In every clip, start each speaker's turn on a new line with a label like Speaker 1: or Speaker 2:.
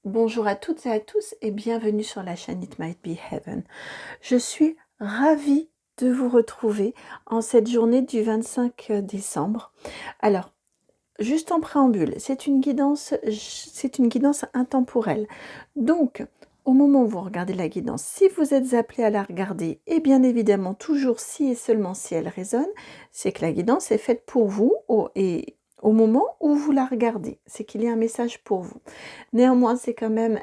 Speaker 1: Bonjour à toutes et à tous et bienvenue sur la chaîne It Might Be Heaven. Je suis ravie de vous retrouver en cette journée du 25 décembre. Alors, juste en préambule, c'est une guidance intemporelle. Donc, au moment où vous regardez la guidance, si vous êtes appelé à la regarder, et bien évidemment toujours si et seulement si elle résonne, c'est que la guidance est faite pour vous et au moment où vous la regardez, c'est qu'il y a un message pour vous. Néanmoins,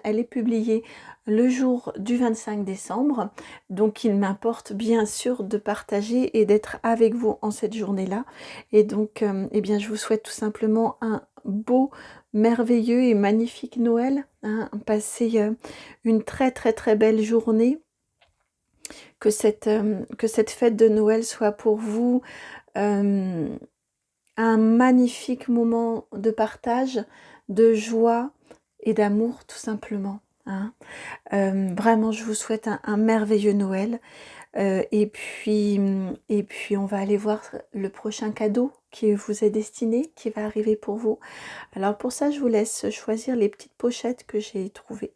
Speaker 1: elle est publiée le jour du 25 décembre, donc il m'importe bien sûr de partager et d'être avec vous en cette journée-là. Et donc, eh bien, je vous souhaite tout simplement un beau, merveilleux et magnifique Noël, hein. Passez une très très très belle journée. Que cette fête de Noël soit pour vous euh, un magnifique moment de partage, de joie et d'amour tout simplement, hein. Vraiment, je vous souhaite un merveilleux Noël. Et puis, on va aller voir le prochain cadeau qui vous est destiné, qui va arriver pour vous. Alors pour ça, je vous laisse choisir les petites pochettes que j'ai trouvées.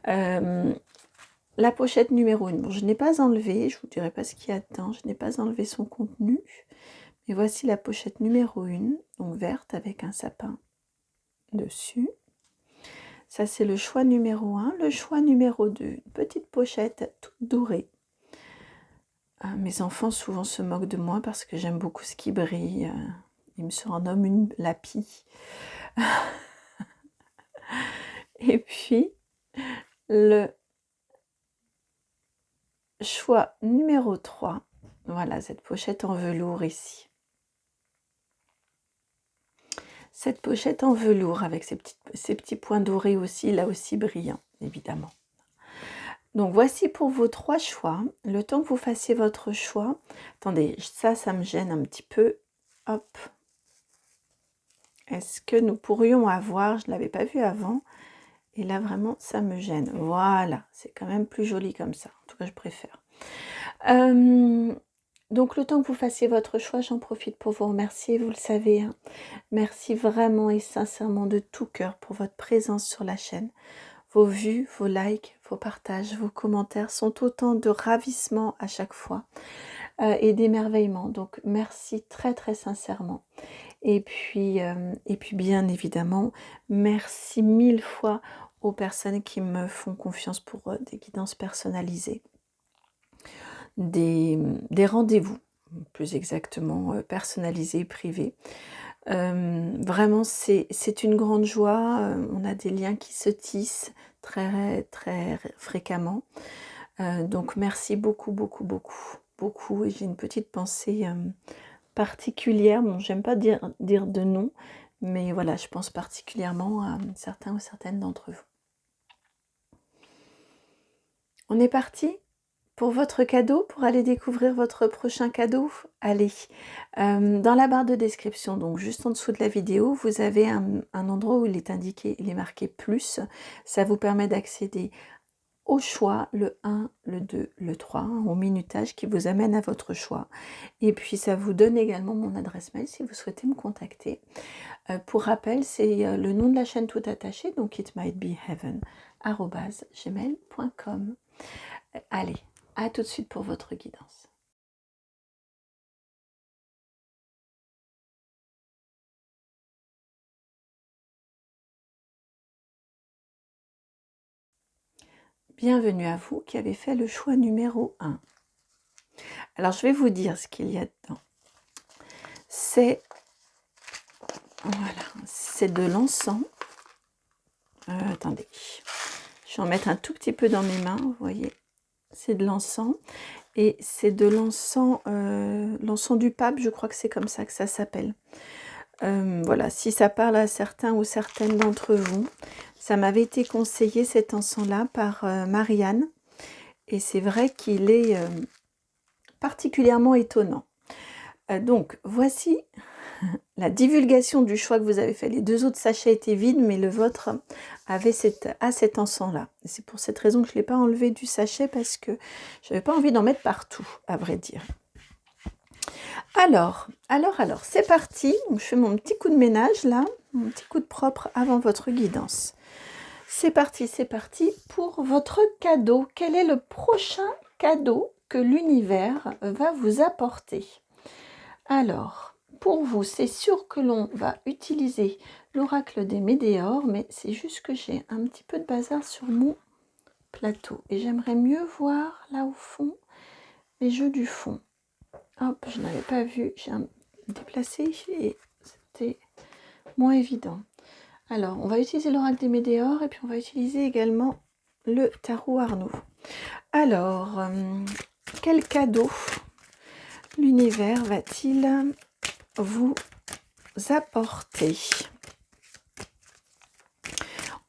Speaker 1: La pochette numéro 1, bon, je n'ai pas enlevé, je vous dirai pas ce qu'il y a dedans, je n'ai pas enlevé son contenu. Et voici la pochette numéro 1, donc verte avec un sapin dessus. Ça, c'est le choix numéro 1. Le choix numéro 2, une petite pochette toute dorée. Mes enfants souvent se moquent de moi parce que j'aime beaucoup ce qui brille. Ils me surnomment une lapie. Et puis, le choix numéro 3. Voilà, cette pochette en velours ici. Cette pochette en velours avec ces petits points dorés aussi, là aussi brillants, évidemment. Donc voici pour vos 3 choix. Le temps que vous fassiez votre choix. Attendez, ça me gêne un petit peu. Hop. Est-ce que nous pourrions avoir, je ne l'avais pas vu avant, et là vraiment ça me gêne. Voilà, c'est quand même plus joli comme ça. En tout cas, je préfère. Donc le temps que vous fassiez votre choix, j'en profite pour vous remercier, vous le savez, hein. Merci vraiment et sincèrement de tout cœur pour votre présence sur la chaîne. Vos vues, vos likes, vos partages, vos commentaires sont autant de ravissement à chaque fois et d'émerveillement. Donc merci très très sincèrement. Et puis bien évidemment, merci 1000 fois aux personnes qui me font confiance pour des guidances personnalisées, des rendez-vous, plus exactement personnalisés, privés. Vraiment, c'est une grande joie. On a des liens qui se tissent très, très fréquemment. Donc, merci beaucoup, beaucoup, beaucoup, beaucoup. Et j'ai une petite pensée particulière. Bon, j'aime pas dire de nom, mais voilà, je pense particulièrement à certains ou certaines d'entre vous. On est parti pour votre cadeau, pour aller découvrir votre prochain cadeau. Allez, dans la barre de description, donc juste en dessous de la vidéo, vous avez un endroit où il est marqué plus. Ça vous permet d'accéder au choix, le 1, le 2, le 3, au minutage qui vous amène à votre choix. Et puis ça vous donne également mon adresse mail si vous souhaitez me contacter. Pour rappel, c'est le nom de la chaîne tout attaché, donc itmightbeheaven@gmail.com. Allez, à tout de suite pour votre guidance. Bienvenue à vous qui avez fait le choix numéro 1. Alors, je vais vous dire ce qu'il y a dedans. C'est de l'encens. Attendez, je vais en mettre un tout petit peu dans mes mains, vous voyez. C'est de l'encens. Et c'est de l'encens, l'encens du pape, je crois que c'est comme ça que ça s'appelle. Voilà, si ça parle à certains ou certaines d'entre vous, ça m'avait été conseillé cet encens-là par Marianne. Et c'est vrai qu'il est particulièrement étonnant. Donc, voici la divulgation du choix que vous avez fait. Les 2 autres sachets étaient vides, mais le vôtre avait cet encens-là. C'est pour cette raison que je ne l'ai pas enlevé du sachet, parce que je n'avais pas envie d'en mettre partout, à vrai dire. Alors, c'est parti. Donc, je fais mon petit coup de ménage, là, mon petit coup de propre avant votre guidance. c'est parti pour votre cadeau. Quel est le prochain cadeau que l'univers va vous apporter? Alors, pour vous, c'est sûr que l'on va utiliser l'oracle des Médéors, mais c'est juste que j'ai un petit peu de bazar sur mon plateau. Et j'aimerais mieux voir là au fond les jeux du fond. Hop, je n'avais pas vu, j'ai déplacé et c'était moins évident. Alors, on va utiliser l'oracle des Médéors et puis on va utiliser également le tarot Art Nouveau. Alors, quel cadeau l'univers va-t-il vous apporter?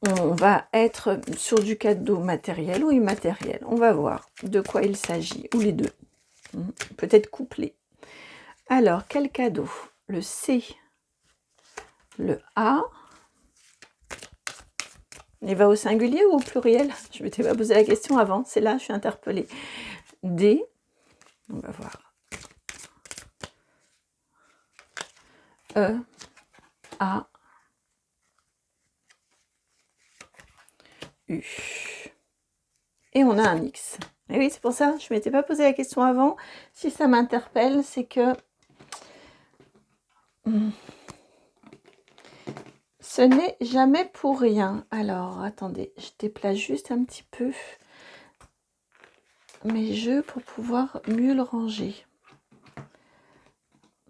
Speaker 1: On va être sur du cadeau matériel ou immatériel. On va voir de quoi il s'agit, ou les deux. Peut-être couplés. Alors, quel cadeau? Le C, le A. Il va au singulier ou au pluriel? Je ne m'étais pas posé la question avant. C'est là, je suis interpellée. D. On va voir. E, A, U. Et on a un X. Et oui, c'est pour ça, je ne m'étais pas posé la question avant. Si ça m'interpelle, c'est que ce n'est jamais pour rien. Alors, attendez, je déplace juste un petit peu mes jeux pour pouvoir mieux le ranger.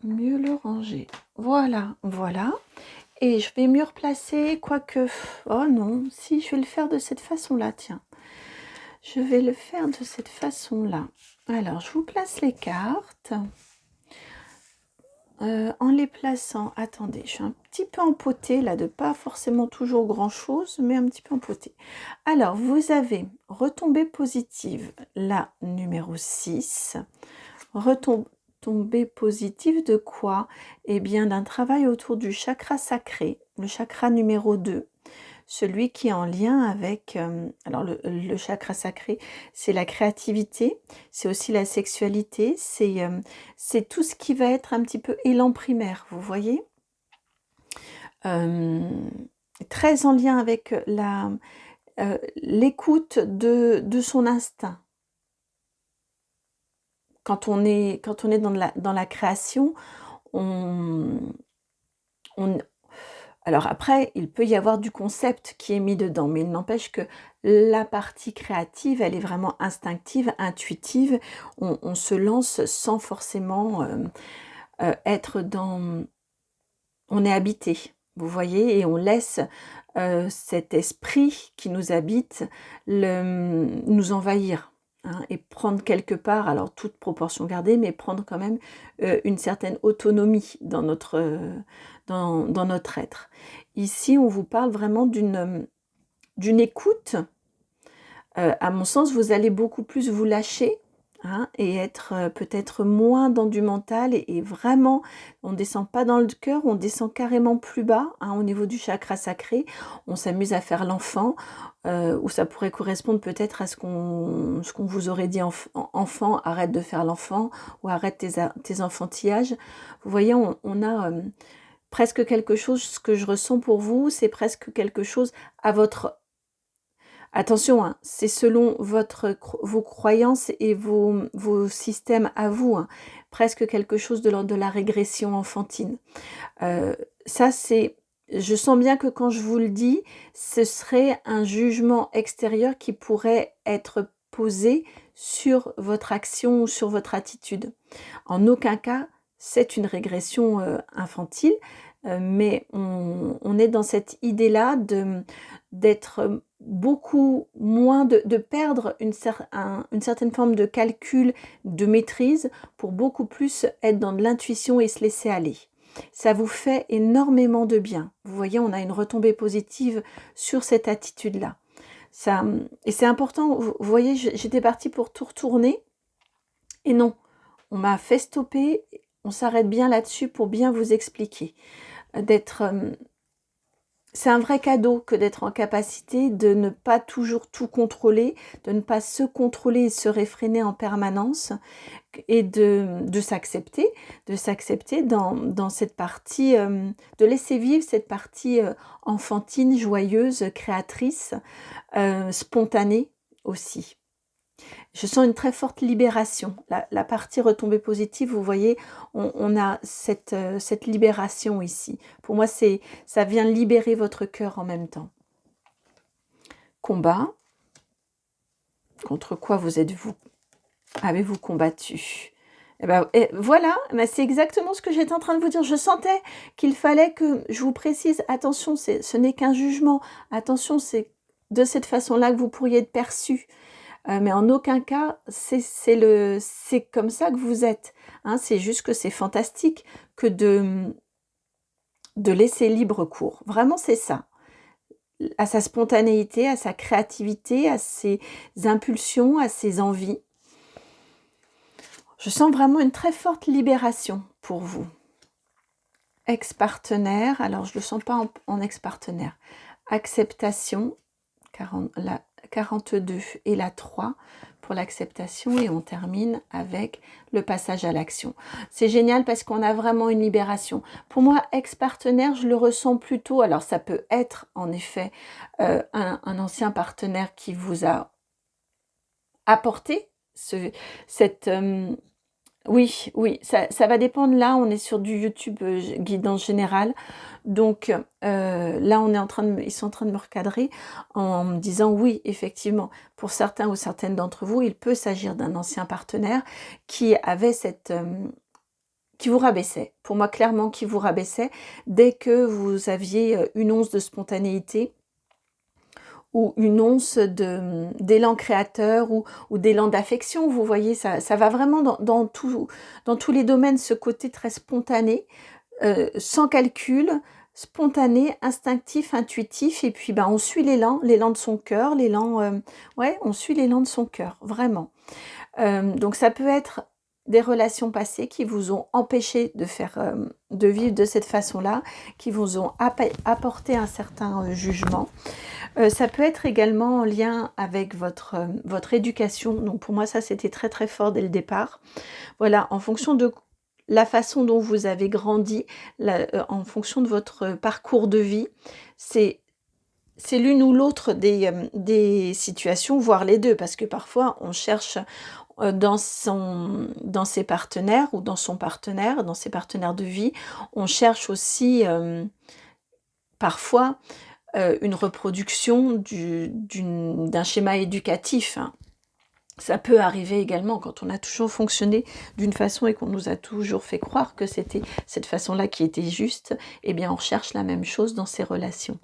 Speaker 1: Mieux le ranger. Voilà, voilà. Et je vais mieux replacer, quoique... Oh non, si, je vais le faire de cette façon-là, tiens. Je vais le faire de cette façon-là. Alors, je vous place les cartes. En les plaçant, attendez, je suis un petit peu empotée là, de pas forcément toujours grand-chose, mais un petit peu empotée. Alors, vous avez retombée positive, la numéro 6. Retombée positive de quoi? Eh bien, d'un travail autour du chakra sacré, le chakra numéro 2. Celui qui est en lien avec, alors le chakra sacré, c'est la créativité, c'est aussi la sexualité, c'est tout ce qui va être un petit peu élan primaire, vous voyez, très en lien avec l'écoute de son instinct. Quand on est dans la création, alors après, il peut y avoir du concept qui est mis dedans, mais il n'empêche que la partie créative, elle est vraiment instinctive, intuitive. On se lance sans forcément être dans... On est habité, vous voyez, et on laisse cet esprit qui nous habite nous envahir. Hein, et prendre quelque part, alors toute proportion gardée, mais prendre quand même une certaine autonomie dans notre être. Ici, on vous parle vraiment d'une écoute. À mon sens, vous allez beaucoup plus vous lâcher, hein, et être peut-être moins dans du mental et vraiment, on ne descend pas dans le cœur, on descend carrément plus bas, hein, au niveau du chakra sacré. On s'amuse à faire l'enfant, ou ça pourrait correspondre peut-être à ce qu'on vous aurait dit enfant, arrête de faire l'enfant, ou arrête tes enfantillages. Vous voyez, on a presque quelque chose, ce que je ressens pour vous, c'est presque quelque chose à votre... Attention, hein, c'est selon vos croyances et vos systèmes à vous, hein, presque quelque chose de l'ordre de la régression enfantine. Ça, c'est... Je sens bien que quand je vous le dis, ce serait un jugement extérieur qui pourrait être posé sur votre action ou sur votre attitude. En aucun cas, c'est une régression infantile, mais on est dans cette idée-là d'être beaucoup moins, de perdre une certaine forme de calcul, de maîtrise, pour beaucoup plus être dans de l'intuition et se laisser aller. Ça vous fait énormément de bien. Vous voyez, on a une retombée positive sur cette attitude-là. Et c'est important, vous voyez, j'étais partie pour tout retourner, et non, on m'a fait stopper, on s'arrête bien là-dessus pour bien vous expliquer. D'être c'est un vrai cadeau que d'être en capacité de ne pas toujours tout contrôler, de ne pas se contrôler et se réfréner en permanence, et de s'accepter dans cette partie, de laisser vivre cette partie enfantine, joyeuse, créatrice, spontanée aussi. Je sens une très forte libération. La partie retombée positive, vous voyez, on a cette libération ici. Pour moi, ça vient libérer votre cœur en même temps. Combat. Contre quoi avez-vous combattu? Et voilà, c'est exactement ce que j'étais en train de vous dire. Je sentais qu'il fallait que je vous précise, attention, ce n'est qu'un jugement. Attention, c'est de cette façon-là que vous pourriez être perçu. Mais en aucun cas, c'est comme ça que vous êtes. Hein, c'est juste que c'est fantastique que de laisser libre cours. Vraiment, c'est ça. À sa spontanéité, à sa créativité, à ses impulsions, à ses envies. Je sens vraiment une très forte libération pour vous. Ex-partenaire, alors je ne le sens pas en ex-partenaire. Acceptation, la 42 et la 3 pour l'acceptation, et on termine avec le passage à l'action. C'est génial parce qu'on a vraiment une libération. Pour moi, ex-partenaire, je le ressens plutôt, alors ça peut être en effet un ancien partenaire qui vous a apporté cette... oui, ça va dépendre. Là, on est sur du YouTube guidance générale. Donc là, ils sont en train de me recadrer en me disant oui, effectivement, pour certains ou certaines d'entre vous, il peut s'agir d'un ancien partenaire qui avait qui vous rabaissait. Pour moi, clairement, qui vous rabaissait dès que vous aviez une once de spontanéité ou une once d'élan créateur ou d'élan d'affection. Vous voyez, ça va vraiment dans tous les domaines, ce côté très spontané, sans calcul, spontané, instinctif, intuitif, et puis on suit l'élan de son cœur, on suit l'élan de son cœur, vraiment. Donc ça peut être des relations passées qui vous ont empêché de vivre de cette façon-là, qui vous ont apporté un certain jugement. Ça peut être également en lien avec votre éducation. Donc pour moi, ça, c'était très très fort dès le départ. Voilà, en fonction de la façon dont vous avez grandi, en fonction de votre parcours de vie, c'est l'une ou l'autre des situations, voire les deux, parce que parfois, on cherche dans ses partenaires ou dans son partenaire, dans ses partenaires de vie, on cherche aussi parfois une reproduction d'un schéma éducatif. Hein. Ça peut arriver également quand on a toujours fonctionné d'une façon et qu'on nous a toujours fait croire que c'était cette façon-là qui était juste, eh bien on recherche la même chose dans ces relations.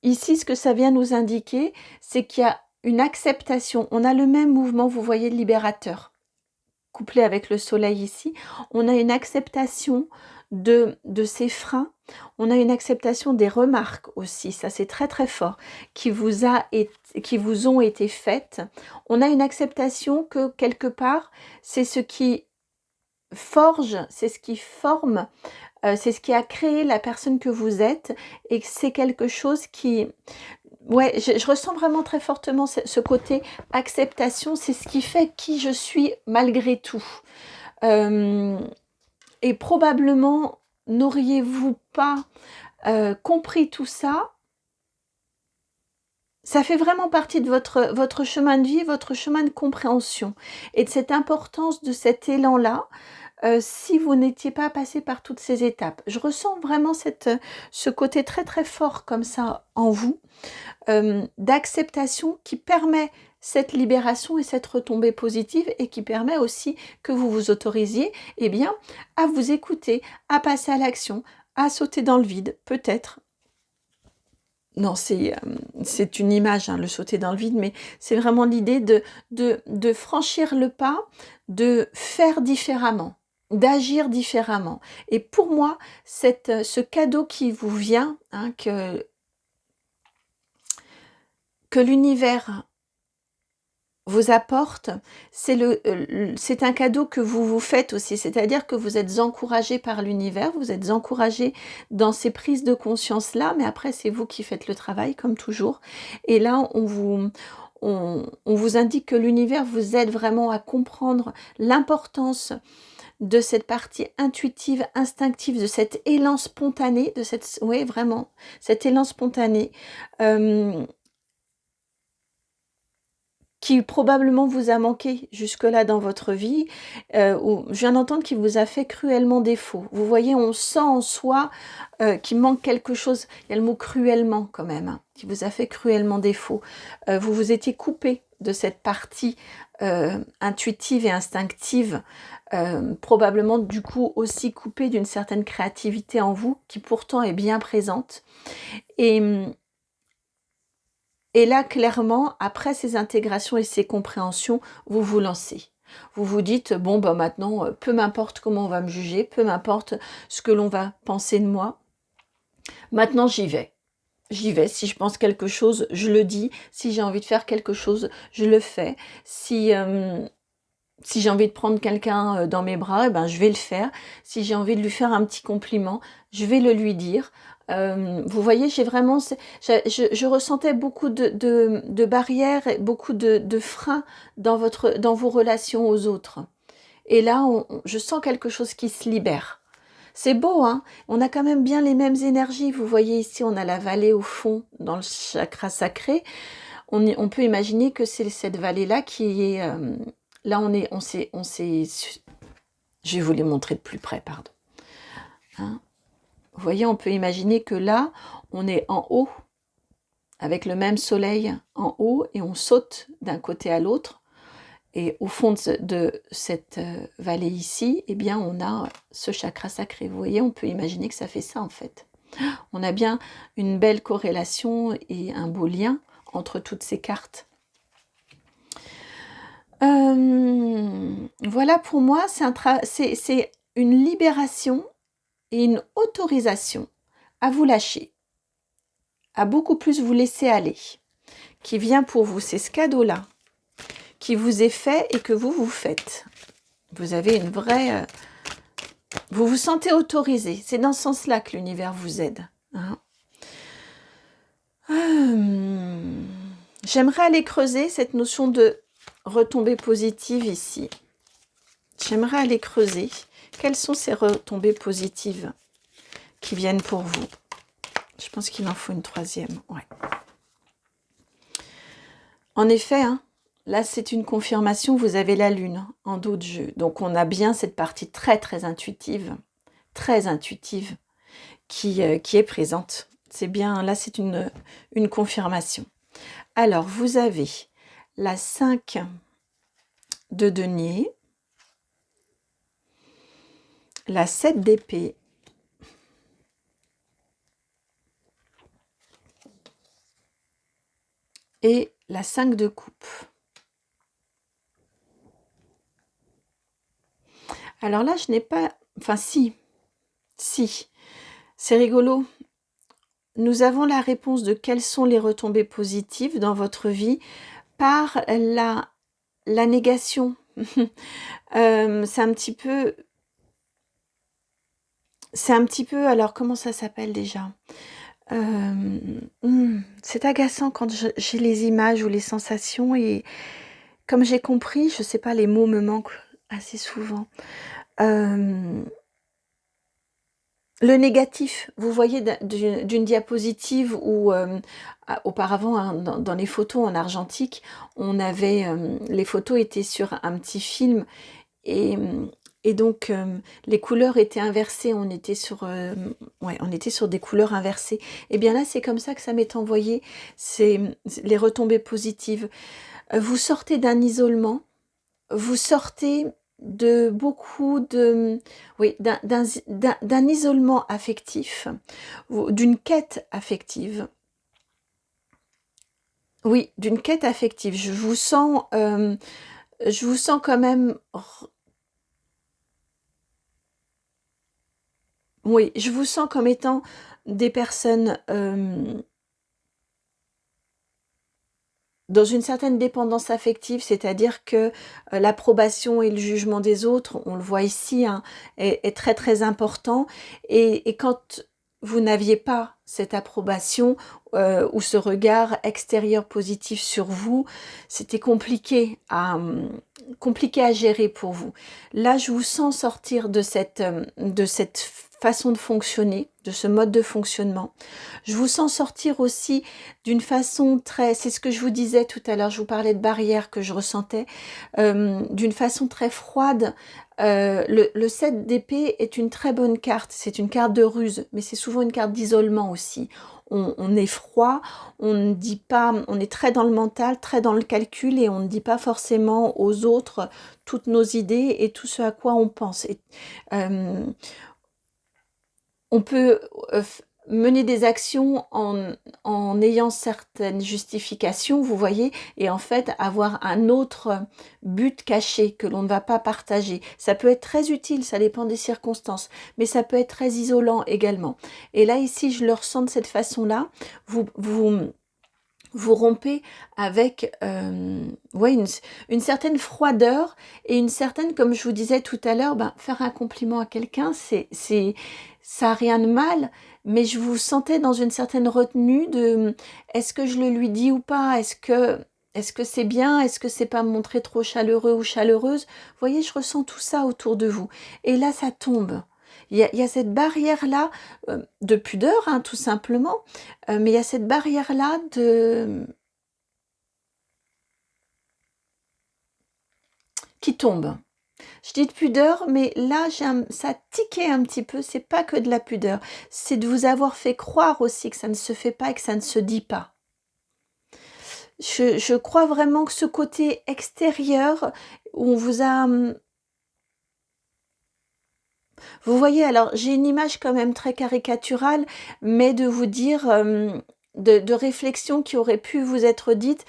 Speaker 1: Ici, ce que ça vient nous indiquer, c'est qu'il y a une acceptation. On a le même mouvement, vous voyez, libérateur, couplé avec le soleil ici. On a une acceptation de ces freins. On a une acceptation des remarques aussi, ça c'est très très fort, qui vous ont été faites. On a une acceptation que quelque part, c'est ce qui forge, c'est ce qui forme, c'est ce qui a créé la personne que vous êtes, et que c'est quelque chose qui... Ouais, je ressens vraiment très fortement ce côté acceptation, c'est ce qui fait qui je suis malgré tout. Et probablement, n'auriez-vous pas compris tout ça? Ça fait vraiment partie de votre chemin de vie, votre chemin de compréhension, et de cette importance de cet élan-là, si vous n'étiez pas passé par toutes ces étapes. Je ressens vraiment ce côté très très fort comme ça en vous, d'acceptation qui permet cette libération et cette retombée positive, et qui permet aussi que vous vous autorisiez à vous écouter, à passer à l'action, à sauter dans le vide, peut-être. Non, c'est une image, hein, le sauter dans le vide, mais c'est vraiment l'idée de franchir le pas, de faire différemment, d'agir différemment. Et pour moi, ce cadeau qui vous vient, hein, que l'univers vous apporte, c'est un cadeau que vous vous faites aussi, c'est-à-dire que vous êtes encouragé par l'univers, vous êtes encouragé dans ces prises de conscience-là, mais après c'est vous qui faites le travail, comme toujours. Et là, on vous indique que l'univers vous aide vraiment à comprendre l'importance de cette partie intuitive, instinctive, de cet élan spontané, oui, vraiment, cet élan spontané, euh, qui probablement vous a manqué jusque-là dans votre vie, ou je viens d'entendre qu'il vous a fait cruellement défaut. Vous voyez, on sent en soi qu'il manque quelque chose. Il y a le mot cruellement quand même, hein, qui vous a fait cruellement défaut. Vous vous étiez coupé de cette partie intuitive et instinctive, probablement du coup aussi coupé d'une certaine créativité en vous, qui pourtant est bien présente. Et là, clairement, après ces intégrations et ces compréhensions, vous vous lancez. Vous vous dites, bon, bah maintenant, peu m'importe comment on va me juger, peu m'importe ce que l'on va penser de moi. Maintenant, j'y vais. J'y vais. Si je pense quelque chose, je le dis. Si j'ai envie de faire quelque chose, je le fais. Si j'ai envie de prendre quelqu'un dans mes bras, eh ben, je vais le faire. Si j'ai envie de lui faire un petit compliment, je vais le lui dire. Vous voyez, j'ai vraiment, je ressentais beaucoup de barrières, et beaucoup de freins dans vos relations aux autres. Et là, je sens quelque chose qui se libère. C'est beau, hein? On a quand même bien les mêmes énergies. Vous voyez ici, on a la vallée au fond, dans le chakra sacré. On peut imaginer que c'est cette vallée-là qui est... là, je vais vous les montrer de plus près, pardon. Hein? Vous voyez, on peut imaginer que là, on est en haut, avec le même soleil en haut, et on saute d'un côté à l'autre. Et au fond de cette vallée ici, eh bien, on a ce chakra sacré. Vous voyez, on peut imaginer que ça fait ça, en fait. On a bien une belle corrélation et un beau lien entre toutes ces cartes. Voilà, pour moi, c'est une libération et une autorisation à vous lâcher, à beaucoup plus vous laisser aller, qui vient pour vous. C'est ce cadeau-là qui vous est fait et que vous vous faites. Vous avez une vraie... vous vous sentez autorisé. C'est dans ce sens-là que l'univers vous aide. Hein. J'aimerais aller creuser cette notion de retombée positive ici. J'aimerais aller creuser. Quelles sont ces retombées positives qui viennent pour vous? Je pense qu'il en faut une troisième. Ouais. En effet, hein, là c'est une confirmation, vous avez la lune en dos de jeu. Donc on a bien cette partie très intuitive qui est présente. C'est bien, là c'est une confirmation. Alors vous avez la 5 de denier, la 7 d'épée, et la 5 de coupe. Alors là, je n'ai pas... Enfin, si. C'est rigolo. Nous avons la réponse de quelles sont les retombées positives dans votre vie par la négation. C'est un petit peu... Alors, comment ça s'appelle déjà? C'est agaçant quand j'ai les images ou les sensations et comme j'ai compris, je sais pas, les mots me manquent assez souvent. Le négatif, vous voyez d'une diapositive où auparavant, hein, dans les photos en argentique, on avait les photos étaient sur un petit film et, donc les couleurs étaient inversées, on était sur des couleurs inversées. Et bien là, c'est comme ça que ça m'est envoyé, c'est les retombées positives. Vous sortez d'un isolement, vous sortez de beaucoup de... Oui, d'un isolement affectif, d'une quête affective. Oui, d'une quête affective. Je vous sens quand même... Oui, je vous sens comme étant des personnes dans une certaine dépendance affective, c'est-à-dire que l'approbation et le jugement des autres, on le voit ici, hein, est très très important. Et quand vous n'aviez pas cette approbation ou ce regard extérieur positif sur vous, c'était compliqué à gérer pour vous. Là, je vous sens sortir de cette façon de fonctionner, de ce mode de fonctionnement. Je vous sens sortir aussi d'une façon très, c'est ce que je vous disais tout à l'heure, je vous parlais de barrières que je ressentais, d'une façon très froide. Le 7 d'épée est une très bonne carte, c'est une carte de ruse, mais c'est souvent une carte d'isolement aussi. On est froid, on ne dit pas, on est très dans le mental, très dans le calcul et on ne dit pas forcément aux autres toutes nos idées et tout ce à quoi on pense. On peut mener des actions en ayant certaines justifications, vous voyez, et en fait avoir un autre but caché que l'on ne va pas partager. Ça peut être très utile, ça dépend des circonstances, mais ça peut être très isolant également. Et là, ici, je le ressens de cette façon-là. Vous rompez avec ouais, une certaine froideur et une certaine, comme je vous disais tout à l'heure, faire un compliment à quelqu'un, ça n'a rien de mal, mais je vous sentais dans une certaine retenue de est-ce que je le lui dis ou pas, est-ce que c'est bien, est-ce que c'est pas me montrer trop chaleureux ou chaleureuse. Vous voyez, je ressens tout ça autour de vous. Et là, ça tombe. Il y a cette barrière-là de pudeur, hein, tout simplement, mais il y a cette barrière-là qui tombe. Je dis de pudeur, mais là, ça tiquait un petit peu. C'est pas que de la pudeur, c'est de vous avoir fait croire aussi que ça ne se fait pas et que ça ne se dit pas. Je crois vraiment que ce côté extérieur, où on vous a... Vous voyez, alors j'ai une image quand même très caricaturale, mais de vous dire de réflexions qui auraient pu vous être dites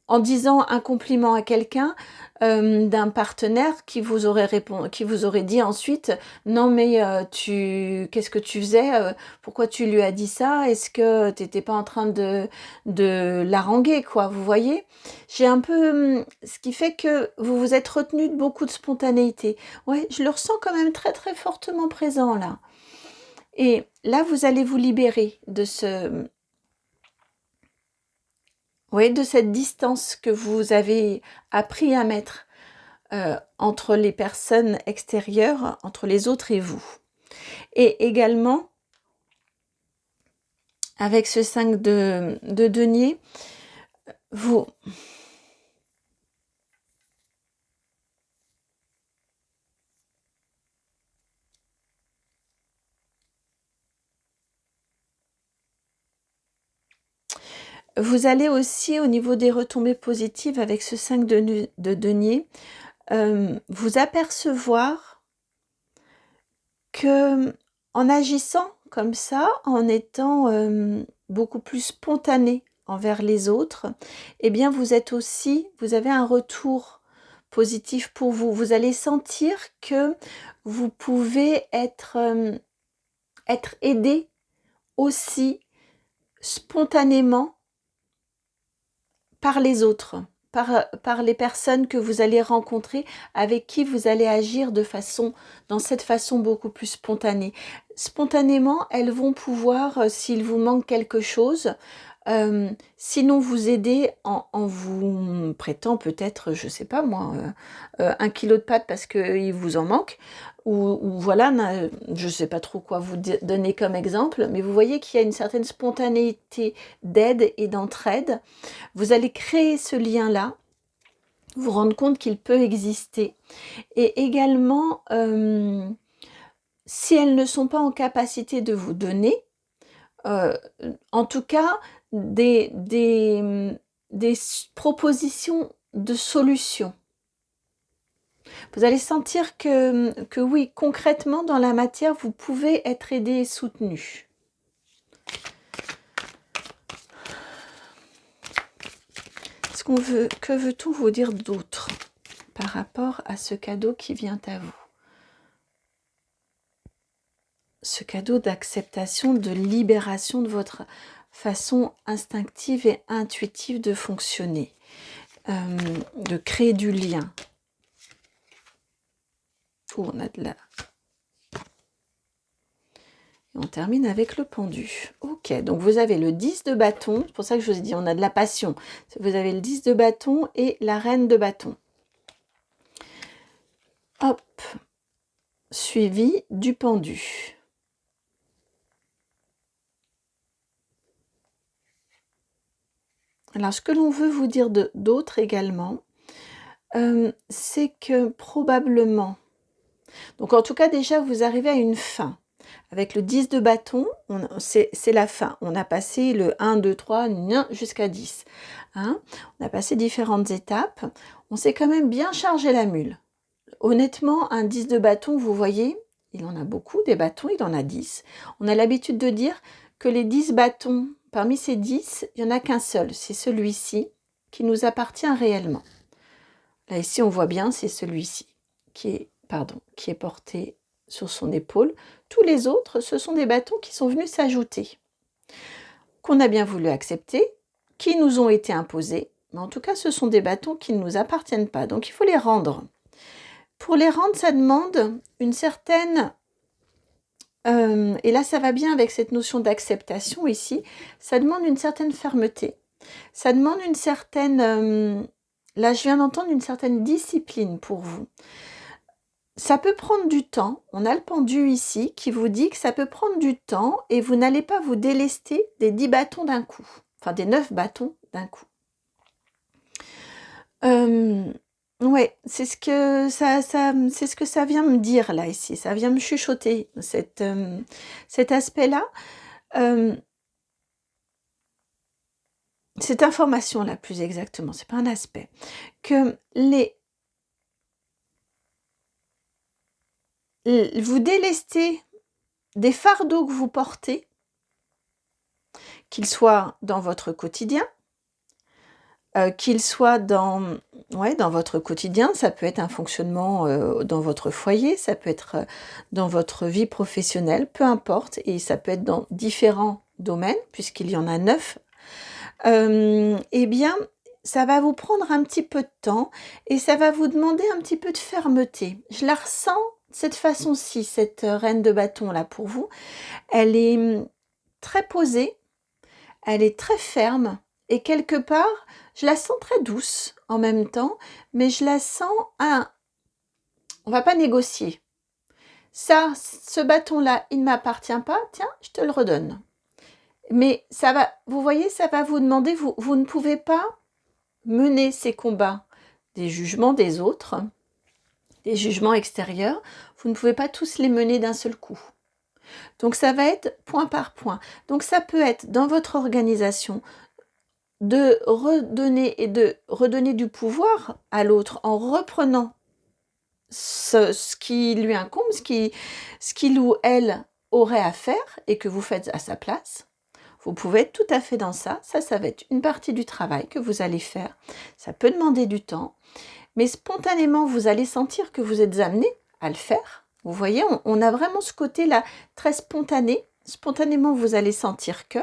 Speaker 1: en disant un compliment à quelqu'un d'un partenaire qui vous aurait dit ensuite non mais qu'est-ce que tu faisais, pourquoi tu lui as dit ça, est-ce que tu n'étais pas en train de l'haranguer, quoi, vous voyez, j'ai un peu ce qui fait que vous vous êtes retenu de beaucoup de spontanéité. Ouais, je le ressens quand même très très fortement présent là. Et là, vous allez vous libérer de de cette distance que vous avez appris à mettre entre les personnes extérieures, entre les autres et vous. Et également, avec ce 5 de denier, vous allez aussi, au niveau des retombées positives, avec ce 5 de denier, vous apercevoir que en agissant comme ça, en étant beaucoup plus spontané envers les autres, eh bien vous avez un retour positif pour vous. Vous allez sentir que vous pouvez être aidé aussi spontanément par les autres, par les personnes que vous allez rencontrer, avec qui vous allez agir dans cette façon beaucoup plus spontanée. Spontanément, elles vont pouvoir, s'il vous manque quelque chose, sinon vous aider en vous prêtant peut-être, je sais pas moi, 1 kilo de pâtes parce qu'il vous en manque, ou voilà, je sais pas trop quoi vous donner comme exemple, mais vous voyez qu'il y a une certaine spontanéité d'aide et d'entraide. Vous allez créer ce lien-là, vous rendre compte qu'il peut exister, et également, si elles ne sont pas en capacité de vous donner, en tout cas, des propositions de solutions. Vous allez sentir que oui, concrètement, dans la matière, vous pouvez être aidé et soutenu. Que veut-on vous dire d'autre par rapport à ce cadeau qui vient à vous? Ce cadeau d'acceptation, de libération de votre façon instinctive et intuitive de fonctionner, de créer du lien. Oh, on a de la... Et on termine avec le pendu. Ok, donc vous avez le 10 de bâton, c'est pour ça que je vous ai dit on a de la passion. Vous avez le 10 de bâton et la reine de bâton. Hop, suivi du pendu. Alors, ce que l'on veut vous dire d'autre également, c'est que probablement, donc en tout cas déjà vous arrivez à une fin. Avec le 10 de bâton, c'est la fin. On a passé le 1, 2, 3, jusqu'à 10. Hein, on a passé différentes étapes. On s'est quand même bien chargé la mule. Honnêtement, un 10 de bâton, vous voyez, il en a beaucoup, des bâtons, il en a 10. On a l'habitude de dire que les 10 bâtons, parmi ces 10, il n'y en a qu'un seul. C'est celui-ci qui nous appartient réellement. Là, ici, on voit bien, c'est celui-ci qui est porté sur son épaule. Tous les autres, ce sont des bâtons qui sont venus s'ajouter, qu'on a bien voulu accepter, qui nous ont été imposés, mais en tout cas, ce sont des bâtons qui ne nous appartiennent pas, donc il faut les rendre. Pour les rendre, ça demande une certaine... et là, ça va bien avec cette notion d'acceptation ici, ça demande une certaine fermeté, ça demande une certaine... là, je viens d'entendre une certaine discipline pour vous. Ça peut prendre du temps. On a le pendu ici qui vous dit que ça peut prendre du temps et vous n'allez pas vous délester des 10 bâtons d'un coup. Enfin, des 9 bâtons d'un coup. Ouais, c'est ce que ça vient me dire là ici. Ça vient me chuchoter cet aspect-là. Cette information-là, plus exactement, c'est pas un aspect. Que vous délestez des fardeaux que vous portez, qu'ils soient dans votre quotidien, qu'ils soient dans votre quotidien, ça peut être un fonctionnement dans votre foyer, ça peut être dans votre vie professionnelle, peu importe, et ça peut être dans différents domaines, puisqu'il y en a 9, eh bien, ça va vous prendre un petit peu de temps et ça va vous demander un petit peu de fermeté. Je la ressens de cette façon-ci, cette reine de bâton là pour vous. Elle est très posée, elle est très ferme et quelque part, je la sens très douce en même temps, mais je la sens on va pas négocier. Ça, ce bâton-là, il ne m'appartient pas, tiens, je te le redonne. Mais ça va, vous voyez, ça va vous demander, vous ne pouvez pas mener ces combats des jugements des autres, des jugements extérieurs, vous ne pouvez pas tous les mener d'un seul coup. Donc ça va être point par point. Donc ça peut être dans votre organisation de redonner du pouvoir à l'autre en reprenant ce qui lui incombe, ce qu'il ou elle aurait à faire et que vous faites à sa place. Vous pouvez être tout à fait dans ça. Ça va être une partie du travail que vous allez faire. Ça peut demander du temps, mais spontanément, vous allez sentir que vous êtes amené à le faire. Vous voyez, on a vraiment ce côté-là très spontané. Spontanément, vous allez sentir que.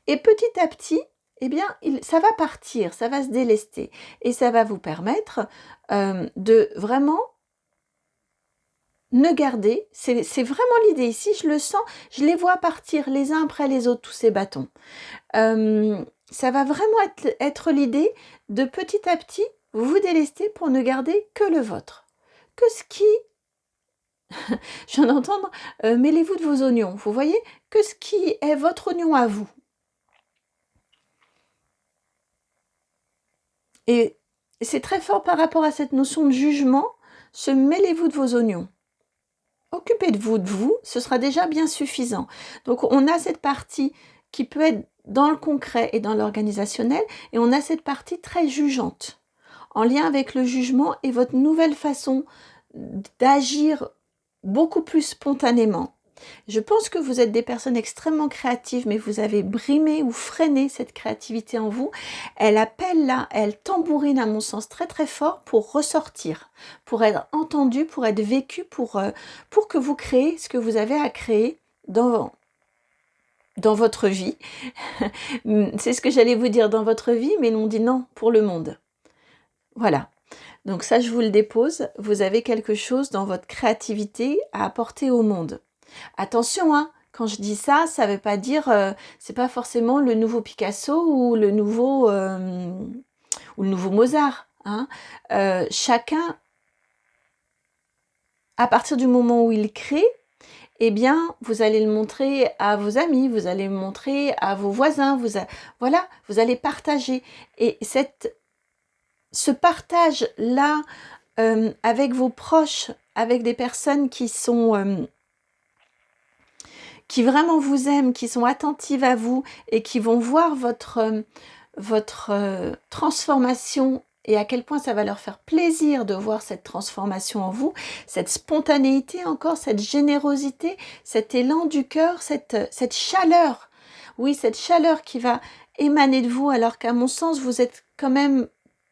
Speaker 1: Et petit à petit, eh bien, ça va partir, ça va se délester. Et ça va vous permettre de vraiment ne garder, c'est vraiment l'idée ici, je le sens, je les vois partir les uns après les autres, tous ces bâtons. Ça va vraiment être l'idée de petit à petit, vous vous délester pour ne garder que le vôtre. Que ce qui, je viens d'entendre, mêlez-vous de vos oignons, vous voyez, que ce qui est votre oignon à vous. Et c'est très fort par rapport à cette notion de jugement, se mêlez-vous de vos oignons. Occupez de vous, ce sera déjà bien suffisant. Donc on a cette partie qui peut être dans le concret et dans l'organisationnel, et on a cette partie très jugeante, en lien avec le jugement et votre nouvelle façon d'agir beaucoup plus spontanément. Je pense que vous êtes des personnes extrêmement créatives, mais vous avez brimé ou freiné cette créativité en vous. Elle appelle là, elle tambourine à mon sens très très fort pour ressortir, pour être entendue, pour être vécue, pour que vous créez ce que vous avez à créer dans dans votre vie. C'est ce que j'allais vous dire, dans votre vie, mais on dit non pour le monde. Voilà. Donc ça, je vous le dépose. Vous avez quelque chose dans votre créativité à apporter au monde. Attention, hein, quand je dis ça, ça ne veut pas dire, c'est pas forcément le nouveau Picasso ou le nouveau Mozart. Hein. Chacun, à partir du moment où il crée, eh bien, vous allez le montrer à vos amis, vous allez le montrer à vos voisins, voilà, vous allez partager. Et ce partage-là, avec vos proches, avec des personnes qui vraiment vous aiment, qui sont attentives à vous et qui vont voir votre transformation et à quel point ça va leur faire plaisir de voir cette transformation en vous, cette spontanéité encore, cette générosité, cet élan du cœur, cette chaleur. Oui, cette chaleur qui va émaner de vous, alors qu'à mon sens, vous êtes quand même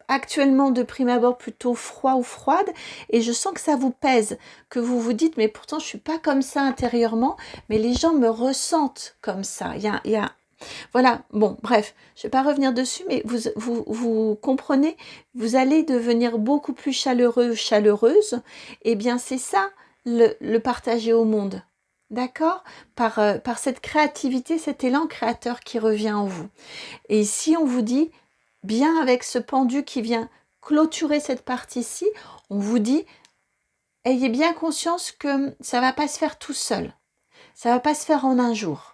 Speaker 1: actuellement de prime abord plutôt froid ou froide, et je sens que ça vous pèse, que vous vous dites, mais pourtant je suis pas comme ça intérieurement, mais les gens me ressentent comme ça. Il y a voilà, bon, bref, je ne vais pas revenir dessus, mais vous comprenez, vous allez devenir beaucoup plus chaleureux, chaleureuse. Eh bien, c'est ça, le partager au monde. D'accord, par cette créativité, cet élan créateur qui revient en vous. Et ici, on vous dit, bien avec ce pendu qui vient clôturer cette partie-ci, on vous dit, ayez bien conscience que ça ne va pas se faire tout seul. Ça ne va pas se faire en un jour.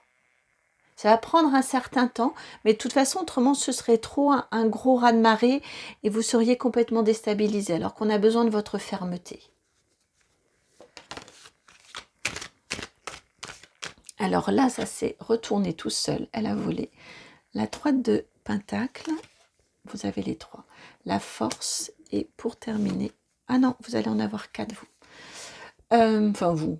Speaker 1: Ça va prendre un certain temps, mais de toute façon, autrement, ce serait trop un gros raz-de-marée et vous seriez complètement déstabilisé, alors qu'on a besoin de votre fermeté. Alors là, ça s'est retourné tout seul, elle a volé. La 3 de Pentacle, vous avez les 3. La force, et pour terminer... Ah non, vous allez en avoir 4, vous. Enfin, vous.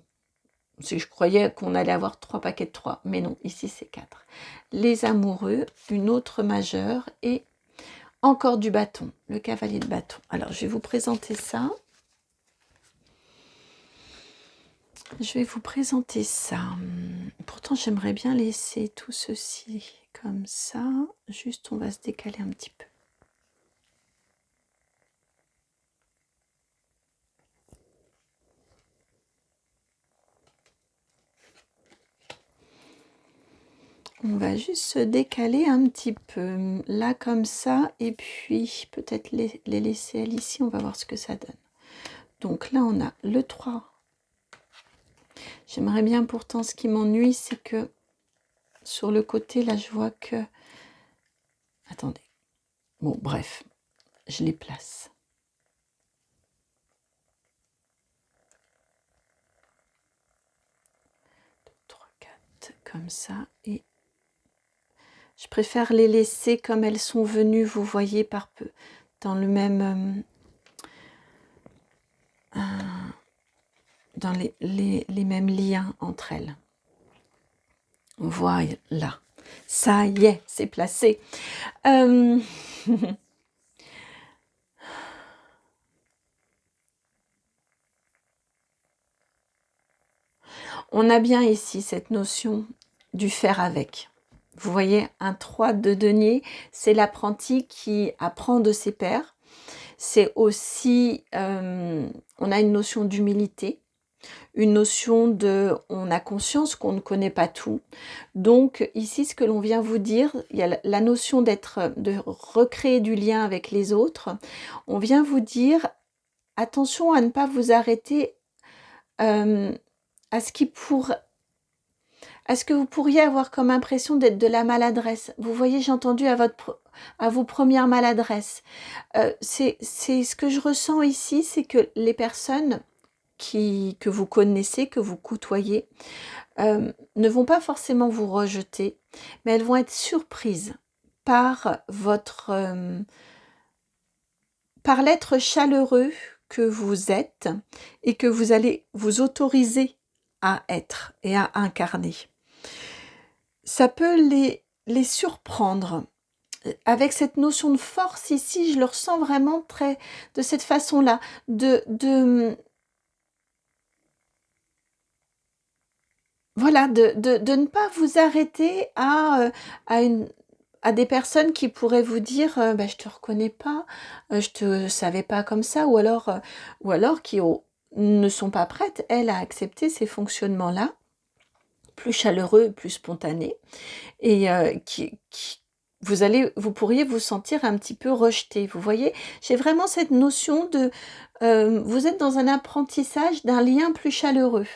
Speaker 1: Si je croyais qu'on allait avoir 3 paquets de 3, mais non, ici c'est 4. Les amoureux, une autre majeure et encore du bâton, le cavalier de bâton. Alors, je vais vous présenter ça. Je vais vous présenter ça. Pourtant, j'aimerais bien laisser tout ceci comme ça. Juste, on va se décaler un petit peu. On va juste se décaler un petit peu, là comme ça, et puis peut-être les laisser elle ici, on va voir ce que ça donne. Donc là, on a le 3. J'aimerais bien, pourtant, ce qui m'ennuie, c'est que sur le côté, là, je vois que... Attendez. Bon, bref, je les place. 2, 3, 4, comme ça, et... Je préfère les laisser comme elles sont venues, vous voyez, par peu, dans le même... dans les mêmes liens entre elles. Voilà. Ça y est, c'est placé. On a bien ici cette notion du faire avec. Vous voyez, un 3 de denier, c'est l'apprenti qui apprend de ses pairs. C'est aussi, on a une notion d'humilité, une notion de, on a conscience qu'on ne connaît pas tout. Donc ici, ce que l'on vient vous dire, il y a la notion de recréer du lien avec les autres. On vient vous dire, attention à ne pas vous arrêter à ce que vous pourriez avoir comme impression d'être de la maladresse. Vous voyez, j'ai entendu à vos premières maladresses. C'est ce que je ressens ici, c'est que les personnes que vous connaissez, que vous côtoyez, ne vont pas forcément vous rejeter, mais elles vont être surprises par par l'être chaleureux que vous êtes et que vous allez vous autoriser à être et à incarner. Ça peut les surprendre. Avec cette notion de force ici, je le ressens vraiment très de cette façon-là, voilà, de ne pas vous arrêter à une à des personnes qui pourraient vous dire, «Bah, je te reconnais pas, je te savais pas comme ça», ou alors qui ont ne sont pas prêtes, elles, à accepter ces fonctionnements-là, plus chaleureux, plus spontanés et qui vous pourriez vous sentir un petit peu rejeté. Vous voyez? J'ai vraiment cette notion de, vous êtes dans un apprentissage d'un lien plus chaleureux.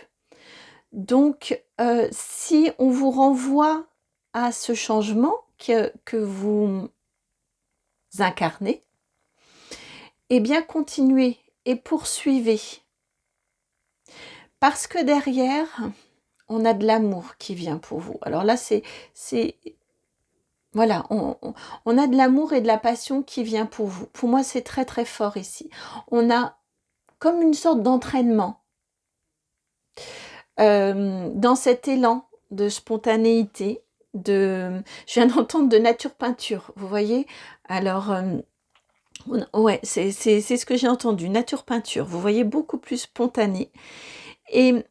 Speaker 1: Donc, si on vous renvoie à ce changement que vous incarnez, eh bien continuez et poursuivez. Parce que derrière, on a de l'amour qui vient pour vous. Alors là, c'est voilà, on a de l'amour et de la passion qui vient pour vous. Pour moi, c'est très très fort ici. On a comme une sorte d'entraînement dans cet élan de spontanéité, je viens d'entendre de nature peinture, vous voyez? Alors, ouais, c'est ce que j'ai entendu, nature peinture, vous voyez, beaucoup plus spontané et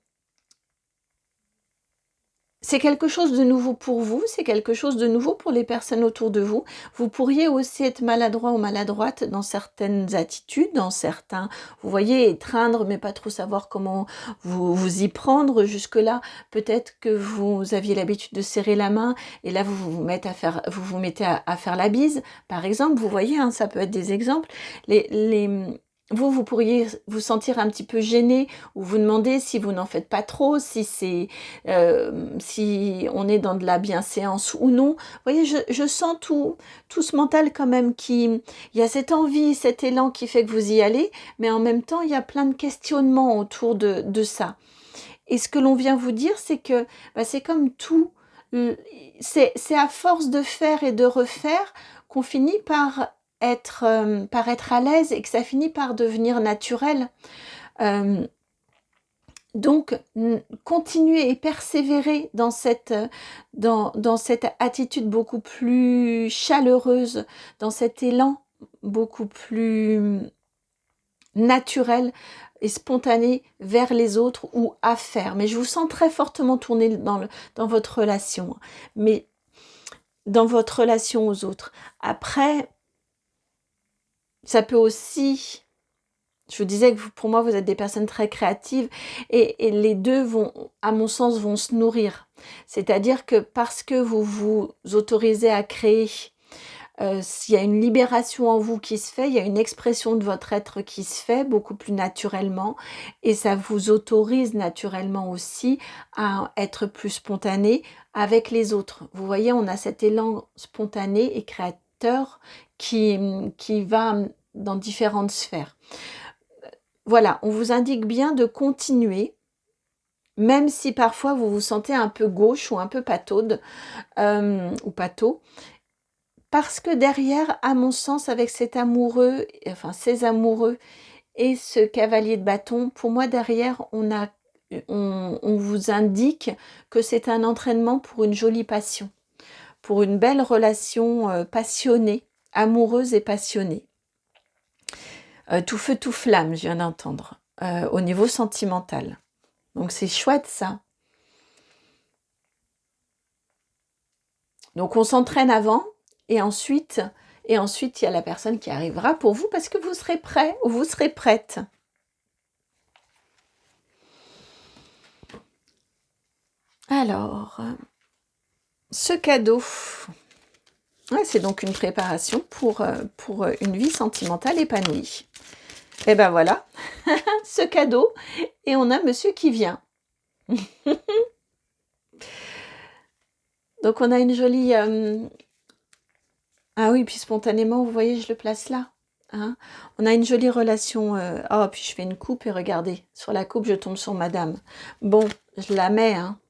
Speaker 1: c'est quelque chose de nouveau pour vous, c'est quelque chose de nouveau pour les personnes autour de vous. Vous pourriez aussi être maladroit ou maladroite dans certaines attitudes, dans certains, vous voyez, étreindre, mais pas trop savoir comment vous y prendre. Jusque-là, peut-être que vous aviez l'habitude de serrer la main, et là vous mettez à faire la bise, par exemple. Vous voyez, hein, ça peut être des exemples. Vous pourriez vous sentir un petit peu gêné, ou vous demander si vous n'en faites pas trop, si on est dans de la bienséance ou non. Vous voyez, je sens tout ce mental quand même il y a cette envie, cet élan qui fait que vous y allez, mais en même temps, il y a plein de questionnements autour de ça. Et ce que l'on vient vous dire, c'est que c'est comme tout, c'est à force de faire et de refaire qu'on finit par être à l'aise et que ça finit par devenir naturel. Euh, donc, continuer et persévérer dans cette attitude beaucoup plus chaleureuse, dans cet élan beaucoup plus naturel et spontané vers les autres ou à faire. Mais je vous sens très fortement tourner dans votre relation, mais dans votre relation aux autres. Après, ça peut aussi... Je vous disais que pour moi, vous êtes des personnes très créatives et les deux vont, à mon sens, vont se nourrir. C'est-à-dire que parce que vous vous autorisez à créer, il y a une libération en vous qui se fait, il y a une expression de votre être qui se fait beaucoup plus naturellement et ça vous autorise naturellement aussi à être plus spontané avec les autres. Vous voyez, on a cet élan spontané et créateur qui va dans différentes sphères. Voilà, on vous indique bien de continuer, même si parfois vous vous sentez un peu gauche ou un peu pataude, ou pâteau, parce que derrière, à mon sens, avec cet amoureux, enfin ces amoureux et ce cavalier de bâton, pour moi derrière, on vous indique que c'est un entraînement pour une jolie passion, pour une belle relation passionnée, amoureuse et passionnée. Tout feu, tout flamme, je viens d'entendre, au niveau sentimental. Donc c'est chouette ça. Donc on s'entraîne avant et ensuite il y a la personne qui arrivera pour vous parce que vous serez prêt ou vous serez prête. Alors, ce cadeau, c'est donc une préparation pour une vie sentimentale épanouie. Et ben voilà, ce cadeau, et on a monsieur qui vient. Donc on a une jolie... Ah oui, puis spontanément, vous voyez, je le place là. Hein. On a une jolie relation. Oh, puis je fais une coupe et regardez, sur la coupe, je tombe sur madame. Bon, je la mets. Hein.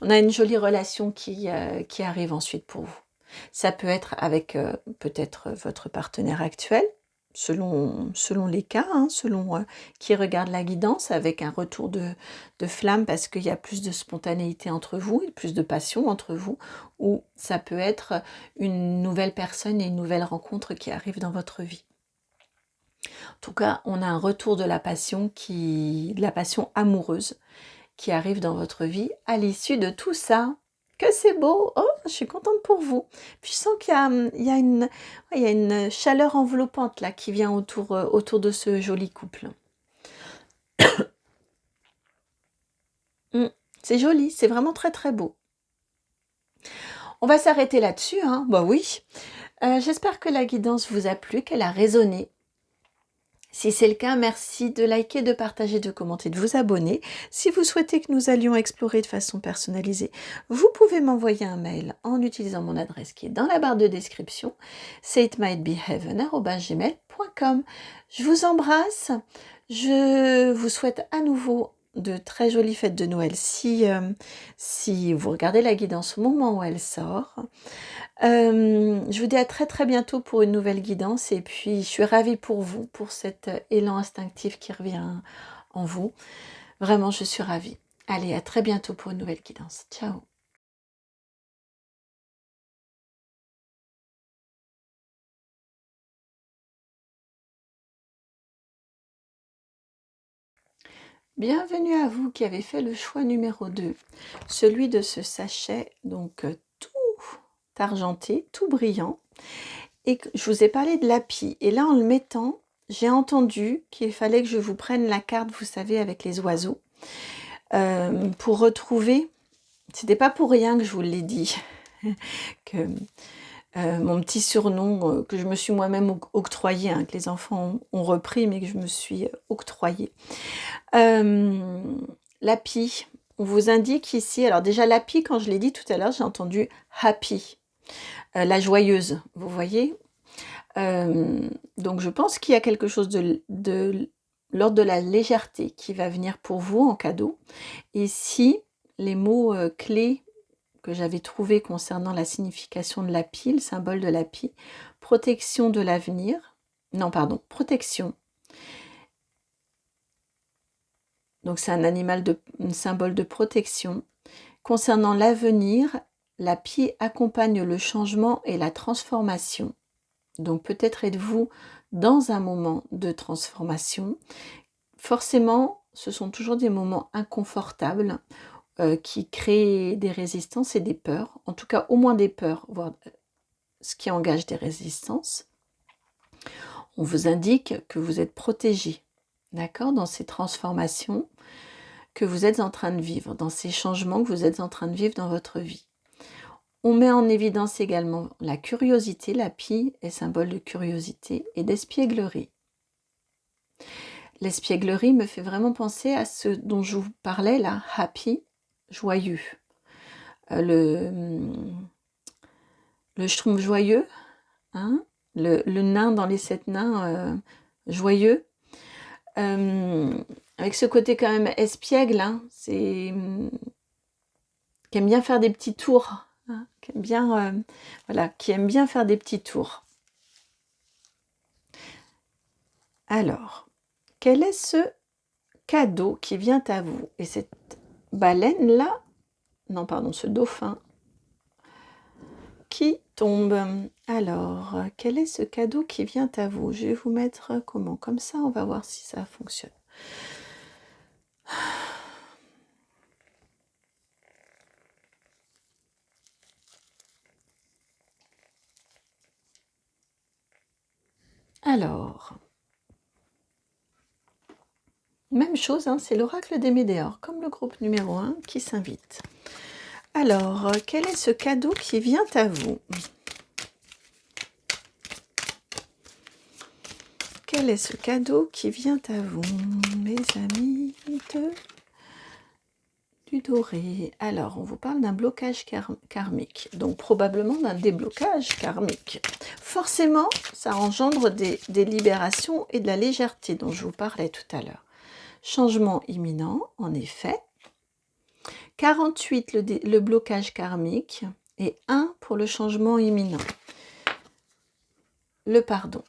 Speaker 1: On a une jolie relation qui arrive ensuite pour vous. Ça peut être avec peut-être votre partenaire actuel, selon les cas, hein, selon qui regarde la guidance, avec un retour de flamme parce qu'il y a plus de spontanéité entre vous, et plus de passion entre vous, ou ça peut être une nouvelle personne et une nouvelle rencontre qui arrive dans votre vie. En tout cas, on a un retour de la passion amoureuse qui arrive dans votre vie à l'issue de tout ça. Que c'est beau! Oh, je suis contente pour vous. Puis je sens qu'il y a une chaleur enveloppante là qui vient autour de ce joli couple. C'est joli, c'est vraiment très très beau. On va s'arrêter là-dessus, hein. Bah oui. J'espère que la guidance vous a plu, qu'elle a résonné. Si c'est le cas, merci de liker, de partager, de commenter, de vous abonner. Si vous souhaitez que nous allions explorer de façon personnalisée, vous pouvez m'envoyer un mail en utilisant mon adresse qui est dans la barre de description, saitmightbeheaven@gmail.com. Je vous embrasse. Je vous souhaite à nouveau de très jolies fêtes de Noël si vous regardez la guidance au moment où elle sort. Je vous dis à très très bientôt pour une nouvelle guidance et puis je suis ravie pour vous, pour cet élan instinctif qui revient en vous. Vraiment, je suis ravie. Allez, à très bientôt pour une nouvelle guidance. Ciao! Bienvenue à vous qui avez fait le choix numéro 2, celui de ce sachet donc tout argenté, tout brillant. Et je vous ai parlé de l'api. Et là, en le mettant, j'ai entendu qu'il fallait que je vous prenne la carte, vous savez, avec les oiseaux, pour retrouver. C'était pas pour rien que je vous l'ai dit, que mon petit surnom que je me suis moi-même octroyé, hein, que les enfants ont repris, mais que je me suis octroyé. L'api, on vous indique ici, alors déjà l'api, quand je l'ai dit tout à l'heure, j'ai entendu happy, la joyeuse, vous voyez. Donc je pense qu'il y a quelque chose de l'ordre de la légèreté qui va venir pour vous en cadeau. Et si les mots clés que j'avais trouvés concernant la signification de l'api, le symbole de l'api, protection de l'avenir, non pardon, protection. Donc c'est un symbole de protection. Concernant l'avenir, l'api accompagne le changement et la transformation. Donc peut-être êtes-vous dans un moment de transformation. Forcément, ce sont toujours des moments inconfortables qui créent des résistances et des peurs. En tout cas, au moins des peurs, voire ce qui engage des résistances. On vous indique que vous êtes protégé, d'accord, dans ces transformations que vous êtes en train de vivre, dans ces changements que vous êtes en train de vivre dans votre vie. On met en évidence également la curiosité, l'api est symbole de curiosité et d'espièglerie. L'espièglerie me fait vraiment penser à ce dont je vous parlais là, happy, joyeux. Le schtroumpf joyeux, hein, le nain dans les 7 nains joyeux, avec ce côté quand même espiègle, hein, qui aime bien faire des petits tours. Qui aime bien faire des petits tours. Alors, quel est ce cadeau qui vient à vous? Et cette baleine-là, non pardon, ce dauphin qui tombe. Alors, quel est ce cadeau qui vient à vous? Je vais vous mettre comment? Comme ça, on va voir si ça fonctionne. Alors, même chose, hein, c'est l'oracle des Médéors, comme le groupe numéro 1 qui s'invite. Alors, quel est ce cadeau qui vient à vous? Quel est ce cadeau qui vient à vous, mes amis du doré? Alors, on vous parle d'un blocage karmique, donc probablement d'un déblocage karmique. Forcément, ça engendre des libérations et de la légèreté dont je vous parlais tout à l'heure. Changement imminent, en effet. 48, le blocage karmique, et 1 pour le changement imminent. Le pardon.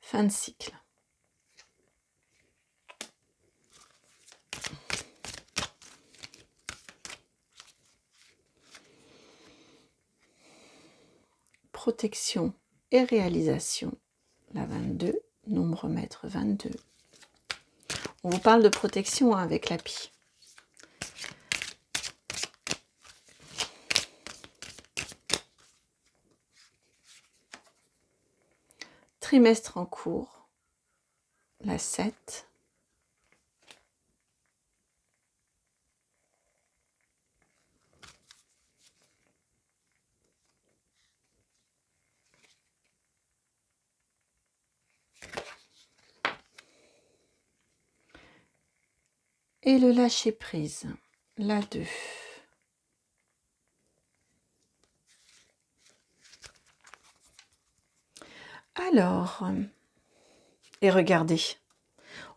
Speaker 1: Fin de cycle. protection et réalisation. La 22, nombre maître 22. On vous parle de protection avec l'API. Trimestre en cours. La 7. Et le lâcher prise, la 2. Alors, et regardez,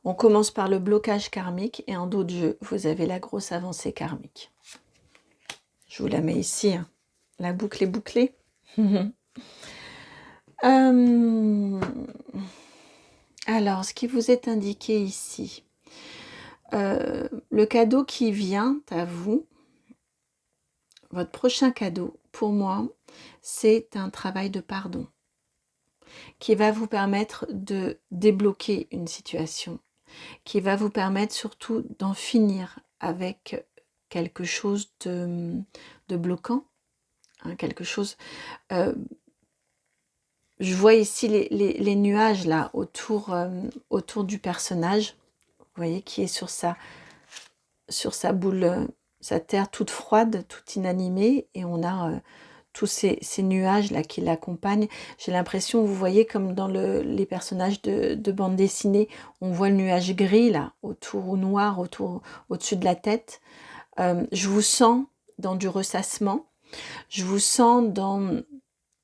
Speaker 1: on commence par le blocage karmique et en dos de jeu, vous avez la grosse avancée karmique. Je vous la mets ici, hein. La boucle est bouclée. Alors, ce qui vous est indiqué ici, le cadeau qui vient à vous, votre prochain cadeau, pour moi, c'est un travail de pardon qui va vous permettre de débloquer une situation, qui va vous permettre surtout d'en finir avec quelque chose de bloquant, hein, quelque chose... je vois ici les nuages là autour du personnage, vous voyez, qui est sur sa boule, sa terre toute froide, toute inanimée, et on a tous ces nuages là qui l'accompagnent. J'ai l'impression, vous voyez, comme dans les personnages de bande dessinée, on voit le nuage gris là, autour, ou noir, au-dessus de la tête. Je vous sens dans du ressassement, je vous sens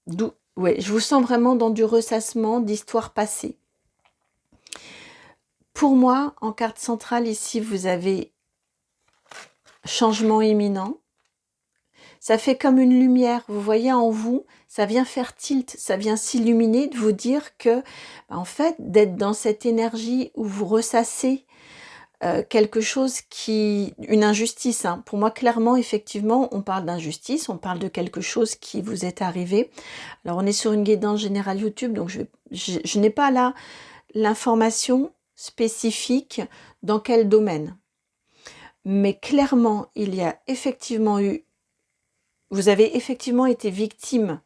Speaker 1: je vous sens vraiment dans du ressassement d'histoires passées. Pour moi, en carte centrale ici, vous avez changement imminent. Ça fait comme une lumière, vous voyez en vous, ça vient faire tilt, ça vient s'illuminer, de vous dire que, en fait, d'être dans cette énergie où vous ressassez quelque chose une injustice, hein. Pour moi, clairement, effectivement, on parle d'injustice, on parle de quelque chose qui vous est arrivé. Alors, on est sur une guidance générale YouTube, donc je n'ai pas là l'information spécifique dans quel domaine. Mais clairement, il y a effectivement vous avez effectivement été victime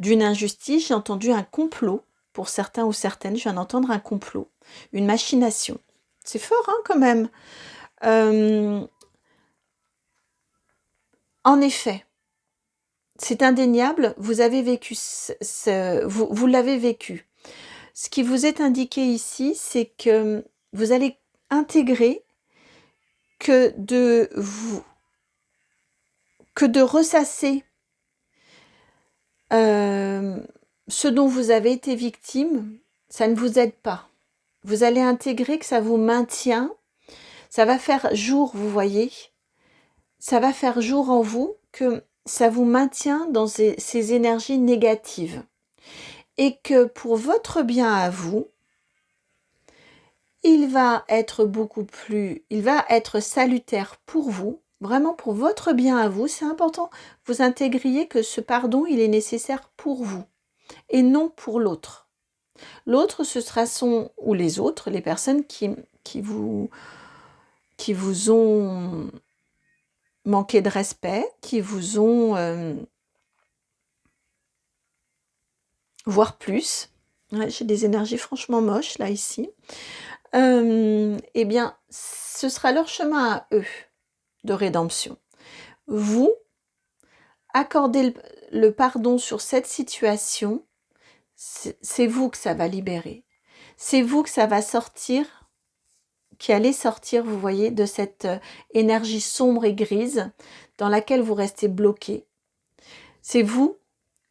Speaker 1: d'une injustice. J'ai entendu un complot, pour certains ou certaines, je viens d'entendre un complot, une machination. C'est fort, hein, quand même. En effet, c'est indéniable, vous avez vécu, vous l'avez vécu. Ce qui vous est indiqué ici, c'est que vous allez intégrer que de ressasser ce dont vous avez été victime, ça ne vous aide pas. Vous allez intégrer que ça vous maintient, ça va faire jour, vous voyez, ça va faire jour en vous que ça vous maintient dans ces énergies négatives. Et que pour votre bien à vous, il va être salutaire pour vous, vraiment pour votre bien à vous. C'est important que vous intégriez que ce pardon, il est nécessaire pour vous et non pour l'autre. L'autre, ce sera ou les autres, les personnes qui vous ont manqué de respect, qui vous ont, voire plus. Ouais, j'ai des énergies franchement moches là, ici. Eh bien, ce sera leur chemin à eux de rédemption. Vous, accordez le pardon sur cette situation, c'est vous que ça va libérer. C'est vous que ça va sortir, qui allez sortir, vous voyez, de cette énergie sombre et grise dans laquelle vous restez bloqué. C'est vous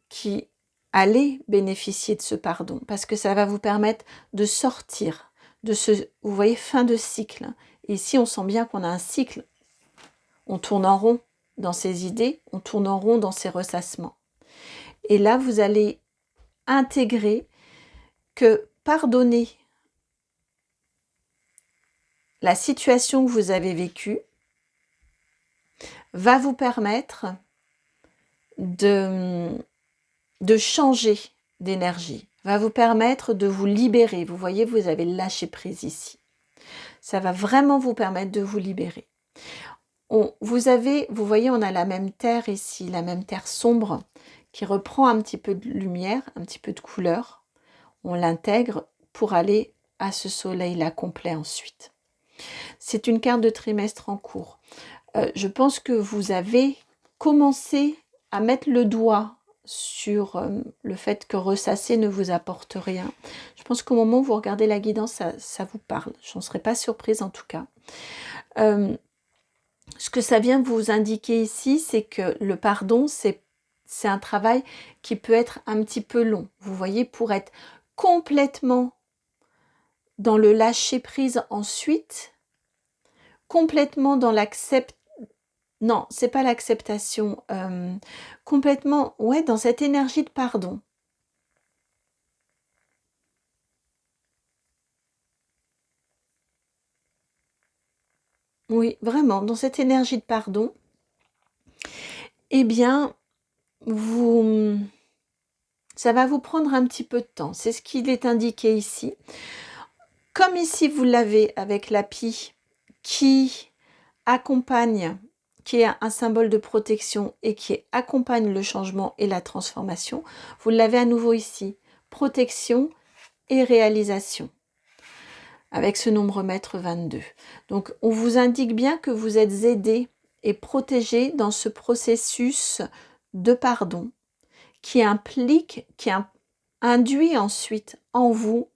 Speaker 1: qui allez bénéficier de ce pardon, parce que ça va vous permettre de sortir de vous voyez, fin de cycle. Et ici, on sent bien qu'on a un cycle. On tourne en rond dans ses idées, on tourne en rond dans ses ressassements. Et là, vous allez intégrer que pardonner la situation que vous avez vécue va vous permettre de de changer d'énergie, va vous permettre de vous libérer. Vous voyez, vous avez lâché prise ici. Ça va vraiment vous permettre de vous libérer. Vous voyez, on a la même terre ici, la même terre sombre, qui reprend un petit peu de lumière, un petit peu de couleur. On l'intègre pour aller à ce soleil-là complet ensuite. C'est une carte de trimestre en cours. Je pense que vous avez commencé à mettre le doigt sur le fait que ressasser ne vous apporte rien. Je pense qu'au moment où vous regardez la guidance, ça vous parle. Je n'en serais pas surprise en tout cas. Ce que ça vient vous indiquer ici, c'est que le pardon, c'est un travail qui peut être un petit peu long. Vous voyez, pour être complètement dans le lâcher-prise ensuite, complètement dans non, c'est pas l'acceptation, complètement, ouais, dans cette énergie de pardon. Oui, vraiment, dans cette énergie de pardon, eh bien, ça va vous prendre un petit peu de temps. C'est ce qu'il est indiqué ici. Comme ici, vous l'avez avec l'api qui accompagne, qui est un symbole de protection et qui accompagne le changement et la transformation, vous l'avez à nouveau ici. Protection et réalisation. Avec ce nombre maître 22. Donc, on vous indique bien que vous êtes aidé et protégé dans ce processus de pardon qui induit ensuite en vous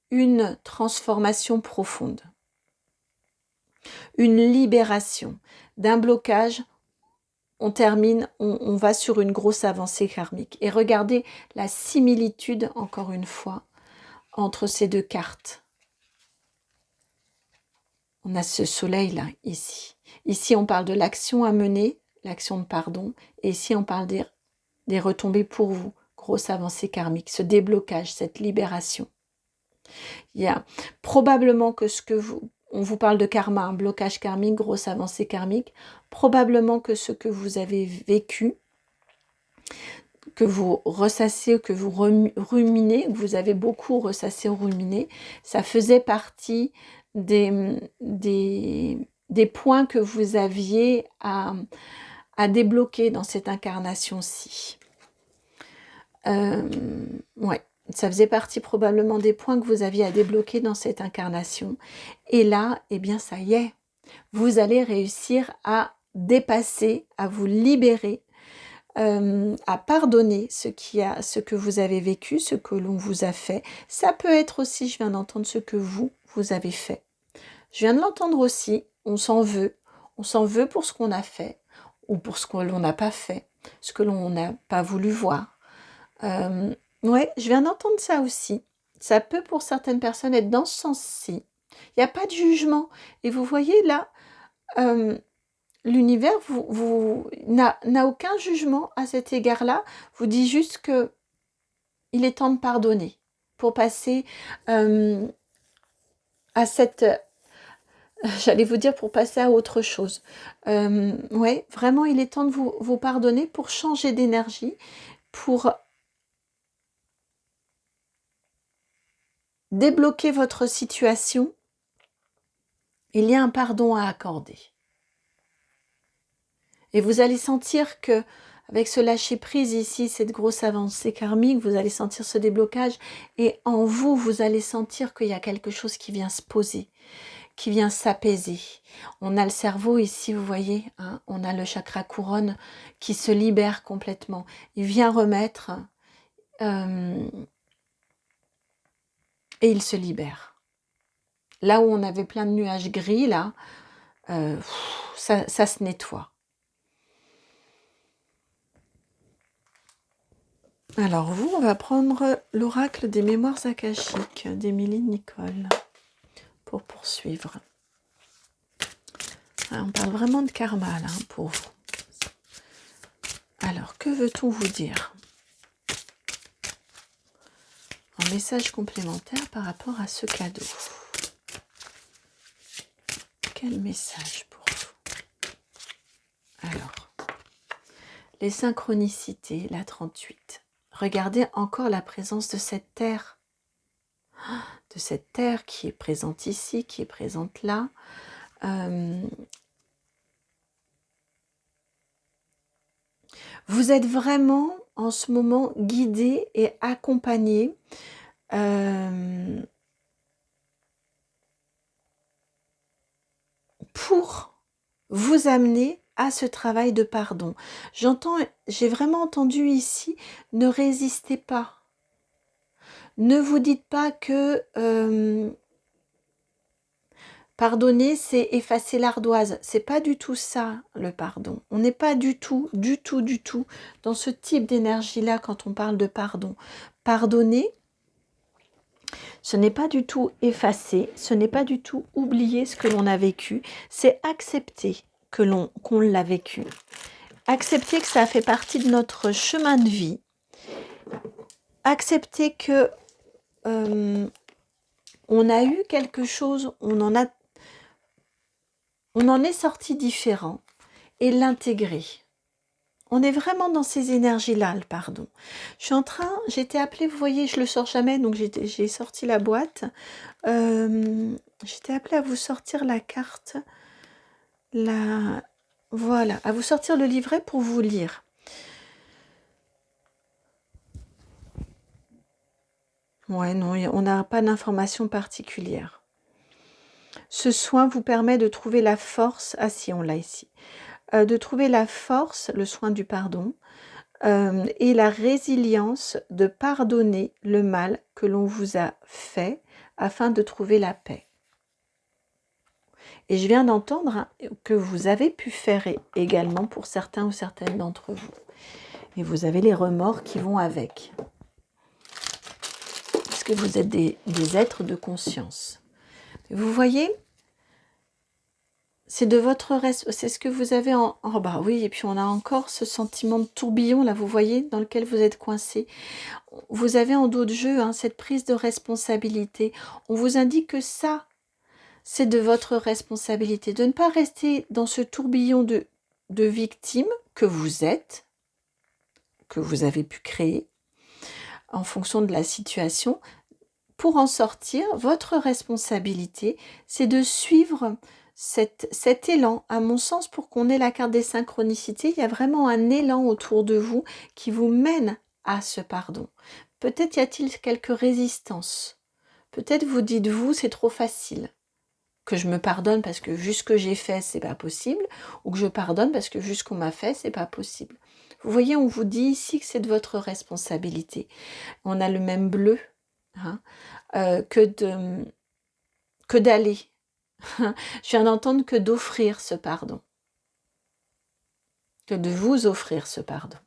Speaker 1: une transformation profonde, une libération d'un blocage. On termine, on va sur une grosse avancée karmique. Et regardez la similitude, encore une fois, entre ces deux cartes. On a ce soleil-là, ici. Ici, on parle de l'action à mener, l'action de pardon. Et ici, on parle des retombées pour vous. Grosse avancée karmique, ce déblocage, cette libération. Il y a probablement que on vous parle de karma, un blocage karmique, grosse avancée karmique. Probablement que ce que vous avez vécu, que vous ressassez, que vous ruminez, que vous avez beaucoup ressassé ou ruminé, ça faisait partie des points que vous aviez à débloquer dans cette incarnation-ci. Ouais, ça faisait partie probablement des points que vous aviez à débloquer dans cette incarnation. Et là, eh bien, ça y est, vous allez réussir à dépasser, à vous libérer, à pardonner ce que vous avez vécu, ce que l'on vous a fait. Ça peut être aussi, je viens d'entendre ce que vous avez fait. Je viens de l'entendre aussi, on s'en veut pour ce qu'on a fait, ou pour ce que l'on n'a pas fait, ce que l'on n'a pas voulu voir. Ouais, je viens d'entendre ça aussi. Ça peut pour certaines personnes être dans ce sens-ci. Il n'y a pas de jugement. Et vous voyez là, l'univers n'a aucun jugement à cet égard-là, vous dit juste que il est temps de pardonner pour passer à cette... J'allais vous dire pour passer à autre chose. Ouais, vraiment, il est temps de vous pardonner pour changer d'énergie, pour débloquer votre situation. Il y a un pardon à accorder. Et vous allez sentir que, avec ce lâcher-prise ici, cette grosse avancée karmique, vous allez sentir ce déblocage. Et en vous, vous allez sentir qu'il y a quelque chose qui vient se poser, qui vient s'apaiser. On a le cerveau ici, vous voyez, hein, on a le chakra couronne qui se libère complètement. Il vient remettre et il se libère. Là où on avait plein de nuages gris, là, ça se nettoie. Alors vous, on va prendre l'oracle des mémoires akashiques d'Émilie Nicole pour poursuivre. Alors, on parle vraiment de karma là pour vous. Alors, que veut-on vous dire en message complémentaire par rapport à ce cadeau? Quel message pour vous? Alors, les synchronicités, la 38. regardez encore la présence de cette terre qui est présente ici, qui est présente là. Vous êtes vraiment en ce moment guidé et accompagné pour vous amener à ce travail de pardon. J'ai vraiment entendu ici, ne résistez pas. Ne vous dites pas que pardonner, c'est effacer l'ardoise. C'est pas du tout ça, le pardon. On n'est pas du tout dans ce type d'énergie-là quand on parle de pardon. Pardonner, ce n'est pas du tout effacer, ce n'est pas du tout oublier ce que l'on a vécu, c'est accepter qu'on l'a vécu. Accepter que ça fait partie de notre chemin de vie. Accepter que on a eu quelque chose, on en est sorti différent et l'intégrer. On est vraiment dans ces énergies-là, le pardon. J'étais appelée, vous voyez, je le sors jamais, donc j'ai sorti la boîte. J'étais appelée à vous sortir la carte, voilà, à vous sortir le livret pour vous lire. Ouais, non, on n'a pas d'informations particulières. Ce soin vous permet de trouver la force, ah si, on l'a ici, de trouver la force, le soin du pardon, et la résilience de pardonner le mal que l'on vous a fait afin de trouver la paix. Et je viens d'entendre que vous avez pu faire également pour certains ou certaines d'entre vous. Et vous avez les remords qui vont avec. Parce que vous êtes des êtres de conscience. Vous voyez, c'est de votre c'est ce que vous avez en bas. Oui, et puis on a encore ce sentiment de tourbillon, là, vous voyez, dans lequel vous êtes coincé. Vous avez en dos de jeu cette prise de responsabilité. On vous indique que ça, c'est de votre responsabilité, de ne pas rester dans ce tourbillon de victimes que vous êtes, que vous avez pu créer en fonction de la situation. Pour en sortir, votre responsabilité, c'est de suivre cet élan. À mon sens, pour qu'on ait la carte des synchronicités, il y a vraiment un élan autour de vous qui vous mène à ce pardon. Peut-être y a-t-il quelques résistances. Peut-être vous dites-vous, c'est trop facile. Que je me pardonne parce que juste ce que j'ai fait, c'est pas possible, ou que je pardonne parce que juste ce qu'on m'a fait, c'est pas possible. Vous voyez, on vous dit ici que c'est de votre responsabilité. On a le même bleu, hein, que d'aller. Je viens d'entendre que d'offrir ce pardon. Que de vous offrir ce pardon.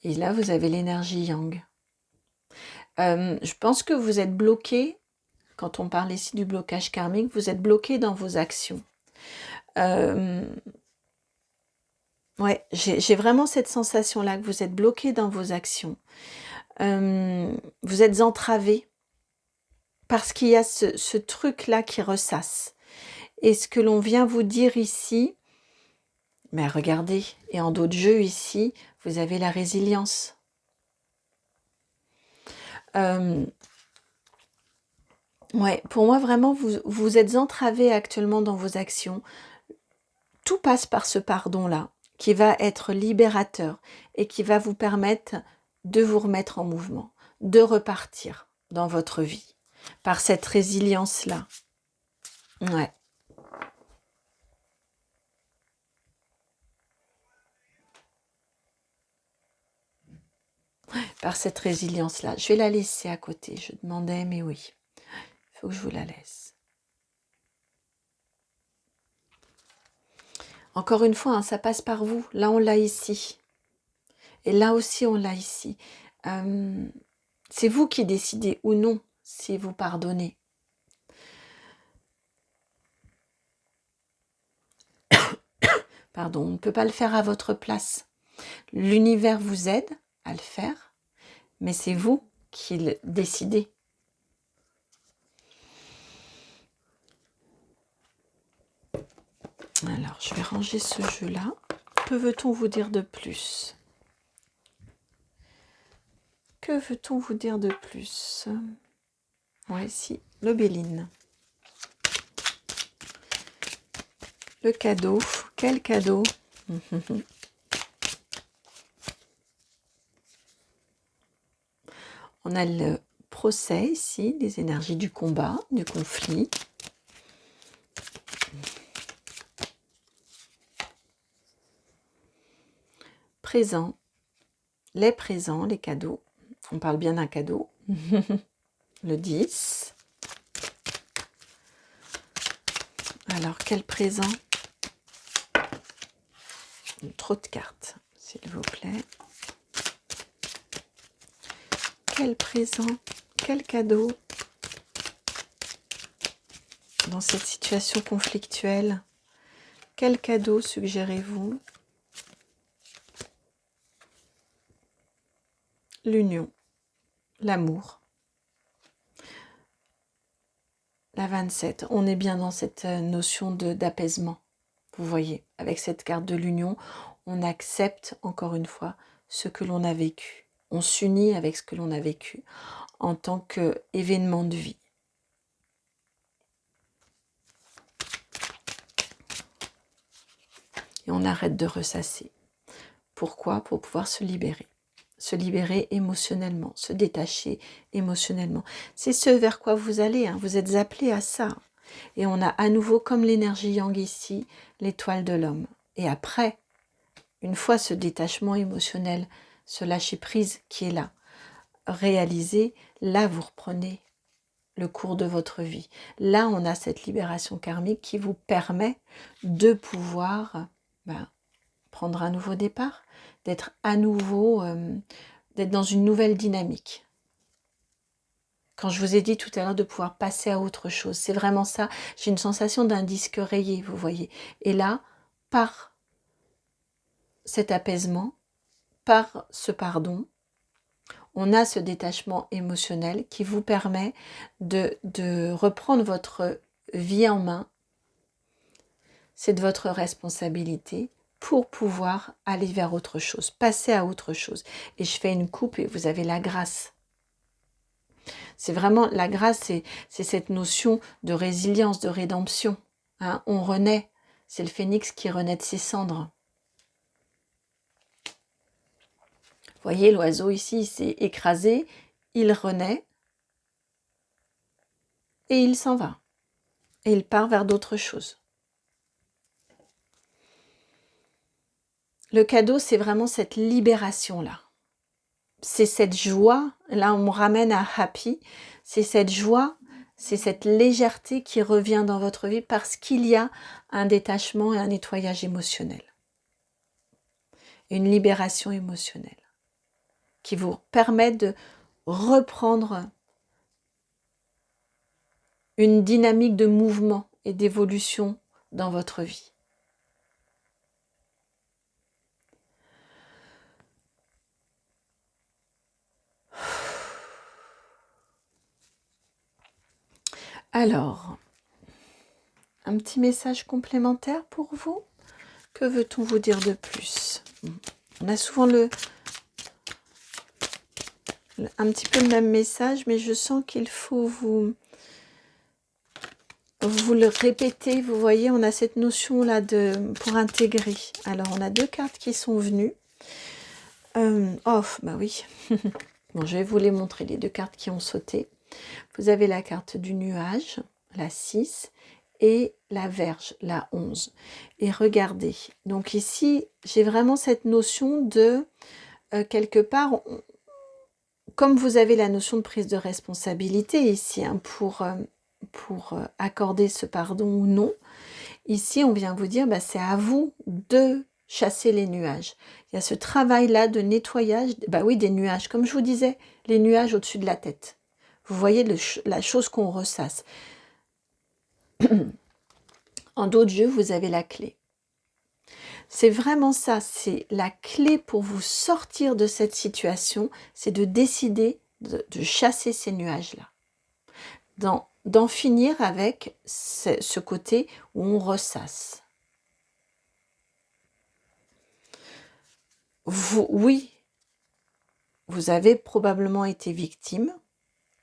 Speaker 1: Et là, vous avez l'énergie yang. Je pense que vous êtes bloqué, quand on parle ici du blocage karmique, vous êtes bloqué dans vos actions. Ouais, j'ai vraiment cette sensation-là, que vous êtes bloqué dans vos actions. Vous êtes entravé parce qu'il y a ce truc-là qui ressasse. Et ce que l'on vient vous dire ici, mais regardez, et en dos de jeu ici, vous avez la résilience. Ouais, pour moi, vraiment, vous êtes entravé actuellement dans vos actions. Tout passe par ce pardon-là, qui va être libérateur et qui va vous permettre de vous remettre en mouvement, de repartir dans votre vie, par cette résilience-là. Ouais. Par cette résilience-là. Je vais la laisser à côté. Je demandais, mais oui, il faut que je vous la laisse. Encore une fois, ça passe par vous. Là, on l'a ici. Et là aussi, on l'a ici. C'est vous qui décidez ou non si vous pardonnez. Pardon, on ne peut pas le faire à votre place. L'univers vous aide, à le faire, mais c'est vous qui le décidez. Alors, je vais ranger ce jeu-là. Que veut-on vous dire de plus? Que veut-on vous dire de plus? Ouais, si, l'obéline. Le cadeau. Quel cadeau? On a le procès ici, les énergies du combat, du conflit. Présent, les présents, les cadeaux. On parle bien d'un cadeau. Le 10. Alors, quel présent? Trop de cartes, s'il vous plaît. Quel présent? Quel cadeau? Dans cette situation conflictuelle, quel cadeau suggérez-vous? L'union, l'amour. La 27, on est bien dans cette notion d'apaisement. Vous voyez, avec cette carte de l'union, on accepte encore une fois ce que l'on a vécu. On s'unit avec ce que l'on a vécu en tant qu'événement de vie. Et on arrête de ressasser. Pourquoi? Pour pouvoir se libérer. Se libérer émotionnellement, se détacher émotionnellement. C'est ce vers quoi vous allez, hein. Vous êtes appelés à ça. Et on a à nouveau, comme l'énergie yang ici, l'étoile de l'homme. Et après, une fois ce détachement émotionnel, ce lâcher-prise qui est là, réalisé, là vous reprenez le cours de votre vie. Là, on a cette libération karmique qui vous permet de pouvoir prendre un nouveau départ, d'être à nouveau, d'être dans une nouvelle dynamique. Quand je vous ai dit tout à l'heure de pouvoir passer à autre chose, c'est vraiment ça. J'ai une sensation d'un disque rayé, vous voyez. Et là, par cet apaisement, par ce pardon, on a ce détachement émotionnel qui vous permet de reprendre votre vie en main. C'est de votre responsabilité pour pouvoir aller vers autre chose, passer à autre chose. Et je fais une coupe et vous avez la grâce. C'est vraiment la grâce, c'est cette notion de résilience, de rédemption. Hein, on renaît, c'est le phénix qui renaît de ses cendres. Vous voyez, l'oiseau ici, il s'est écrasé, il renaît et il s'en va. Et il part vers d'autres choses. Le cadeau, c'est vraiment cette libération-là. C'est cette joie, là on me ramène à happy, c'est cette joie, c'est cette légèreté qui revient dans votre vie parce qu'il y a un détachement et un nettoyage émotionnel. Une libération émotionnelle qui vous permet de reprendre une dynamique de mouvement et d'évolution dans votre vie. Alors, un petit message complémentaire pour vous. Que veut-on vous dire de plus? On a souvent un petit peu le même message, mais je sens qu'il faut vous le répéter. Vous voyez, on a cette notion-là pour intégrer. Alors, on a deux cartes qui sont venues. Bah oui. Bon, je vais vous les montrer, les deux cartes qui ont sauté. Vous avez la carte du nuage, la 6, et la Vierge, la 11. Et regardez, donc ici, j'ai vraiment cette notion de, quelque part, comme vous avez la notion de prise de responsabilité ici, hein, pour accorder ce pardon ou non, ici, on vient vous dire, c'est à vous de chasser les nuages. Il y a ce travail-là de nettoyage, oui, des nuages. Comme je vous disais, les nuages au-dessus de la tête. Vous voyez la chose qu'on ressasse. En d'autres jeux, vous avez la clé. C'est vraiment ça, c'est la clé pour vous sortir de cette situation, c'est de décider de chasser ces nuages-là, d'en finir avec ce côté où on ressasse. Oui, vous avez probablement été victime,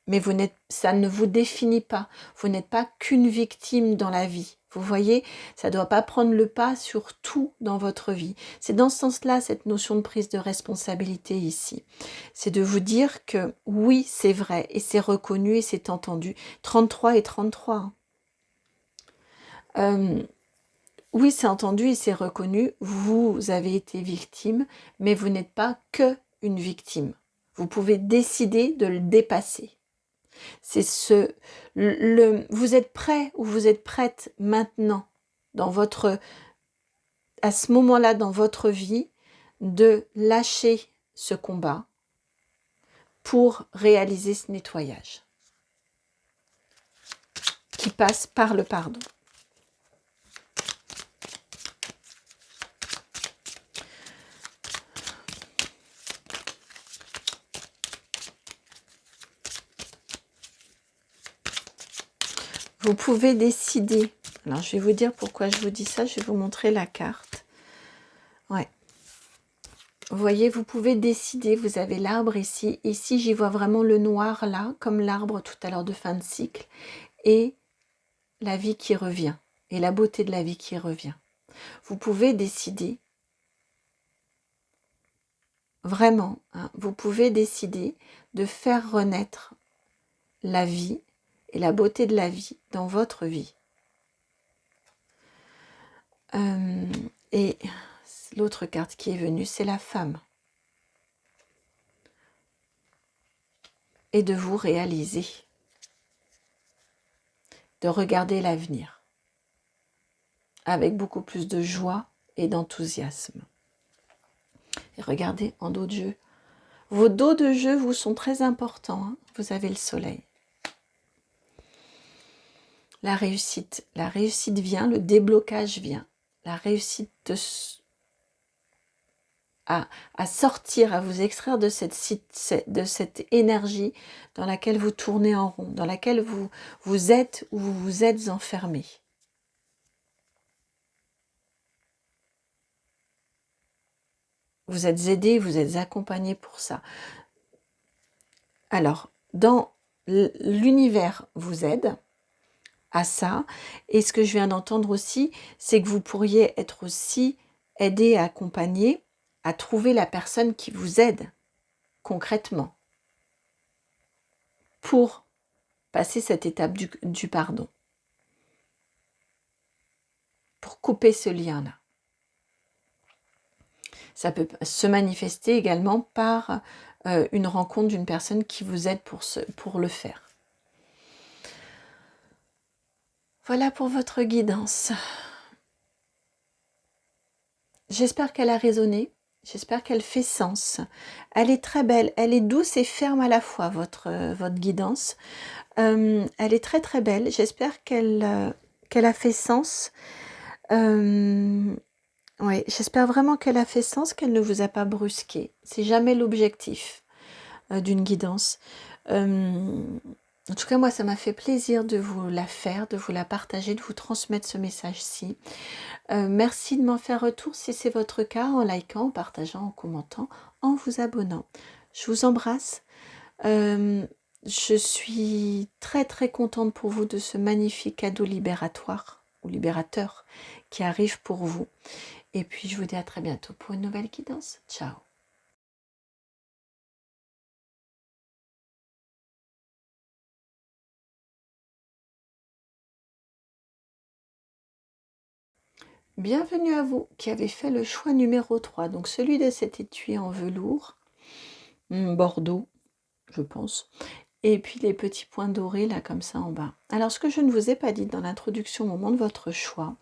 Speaker 1: mais ça ne vous définit pas. Vous n'êtes pas qu'une victime dans la vie. Vous voyez, ça ne doit pas prendre le pas sur tout dans votre vie. C'est dans ce sens-là, cette notion de prise de responsabilité ici. C'est de vous dire que oui, c'est vrai, et c'est reconnu, et c'est entendu. 33 et 33. Oui, c'est entendu et c'est reconnu. Vous avez été victime, mais vous n'êtes pas que une victime. Vous pouvez décider de le dépasser. C'est vous êtes prêt ou vous êtes prête maintenant, à ce moment-là dans votre vie, de lâcher ce combat pour réaliser ce nettoyage qui passe par le pardon. Vous pouvez décider. Alors, je vais vous dire pourquoi je vous dis ça. Je vais vous montrer la carte. Ouais. Vous voyez, vous pouvez décider. Vous avez l'arbre ici. Ici, j'y vois vraiment le noir là, comme l'arbre tout à l'heure de fin de cycle. Et la vie qui revient. Et la beauté de la vie qui revient. Vous pouvez décider. Vraiment, hein, vous pouvez décider de faire renaître la vie et la beauté de la vie dans votre vie. Et l'autre carte qui est venue, c'est la femme. Et de vous réaliser, de regarder l'avenir avec beaucoup plus de joie et d'enthousiasme. Et regardez en dos de jeu. Vos dos de jeu vous sont très importants. Hein, vous avez le soleil. La réussite vient, le déblocage vient. La réussite à sortir, à vous extraire de cette énergie dans laquelle vous tournez en rond, dans laquelle vous êtes ou vous vous êtes enfermé. Vous êtes aidé, vous êtes accompagné pour ça. Alors, dans l'univers vous aide à ça. Et ce que je viens d'entendre aussi, c'est que vous pourriez être aussi aidé et accompagné à trouver la personne qui vous aide concrètement pour passer cette étape du pardon. Pour couper ce lien-là. Ça peut se manifester également par une rencontre d'une personne qui vous aide pour le faire. Voilà pour votre guidance. J'espère qu'elle a résonné, j'espère qu'elle fait sens. Elle est très belle, elle est douce et ferme à la fois, votre guidance. Elle est très très belle, j'espère qu'elle a fait sens. Ouais, j'espère vraiment qu'elle a fait sens, qu'elle ne vous a pas brusqué. C'est jamais l'objectif d'une guidance. En tout cas, moi, ça m'a fait plaisir de vous la faire, de vous la partager, de vous transmettre ce message-ci. Merci de m'en faire retour si c'est votre cas, en likant, en partageant, en commentant, en vous abonnant. Je vous embrasse. Je suis très très contente pour vous de ce magnifique cadeau libératoire ou libérateur qui arrive pour vous. Et puis je vous dis à très bientôt pour une nouvelle guidance. Ciao. Bienvenue à vous qui avez fait le choix numéro 3, donc celui de cet étui en velours, bordeaux, je pense, et puis les petits points dorés là comme ça en bas. Alors ce que je ne vous ai pas dit dans l'introduction au moment de votre choix,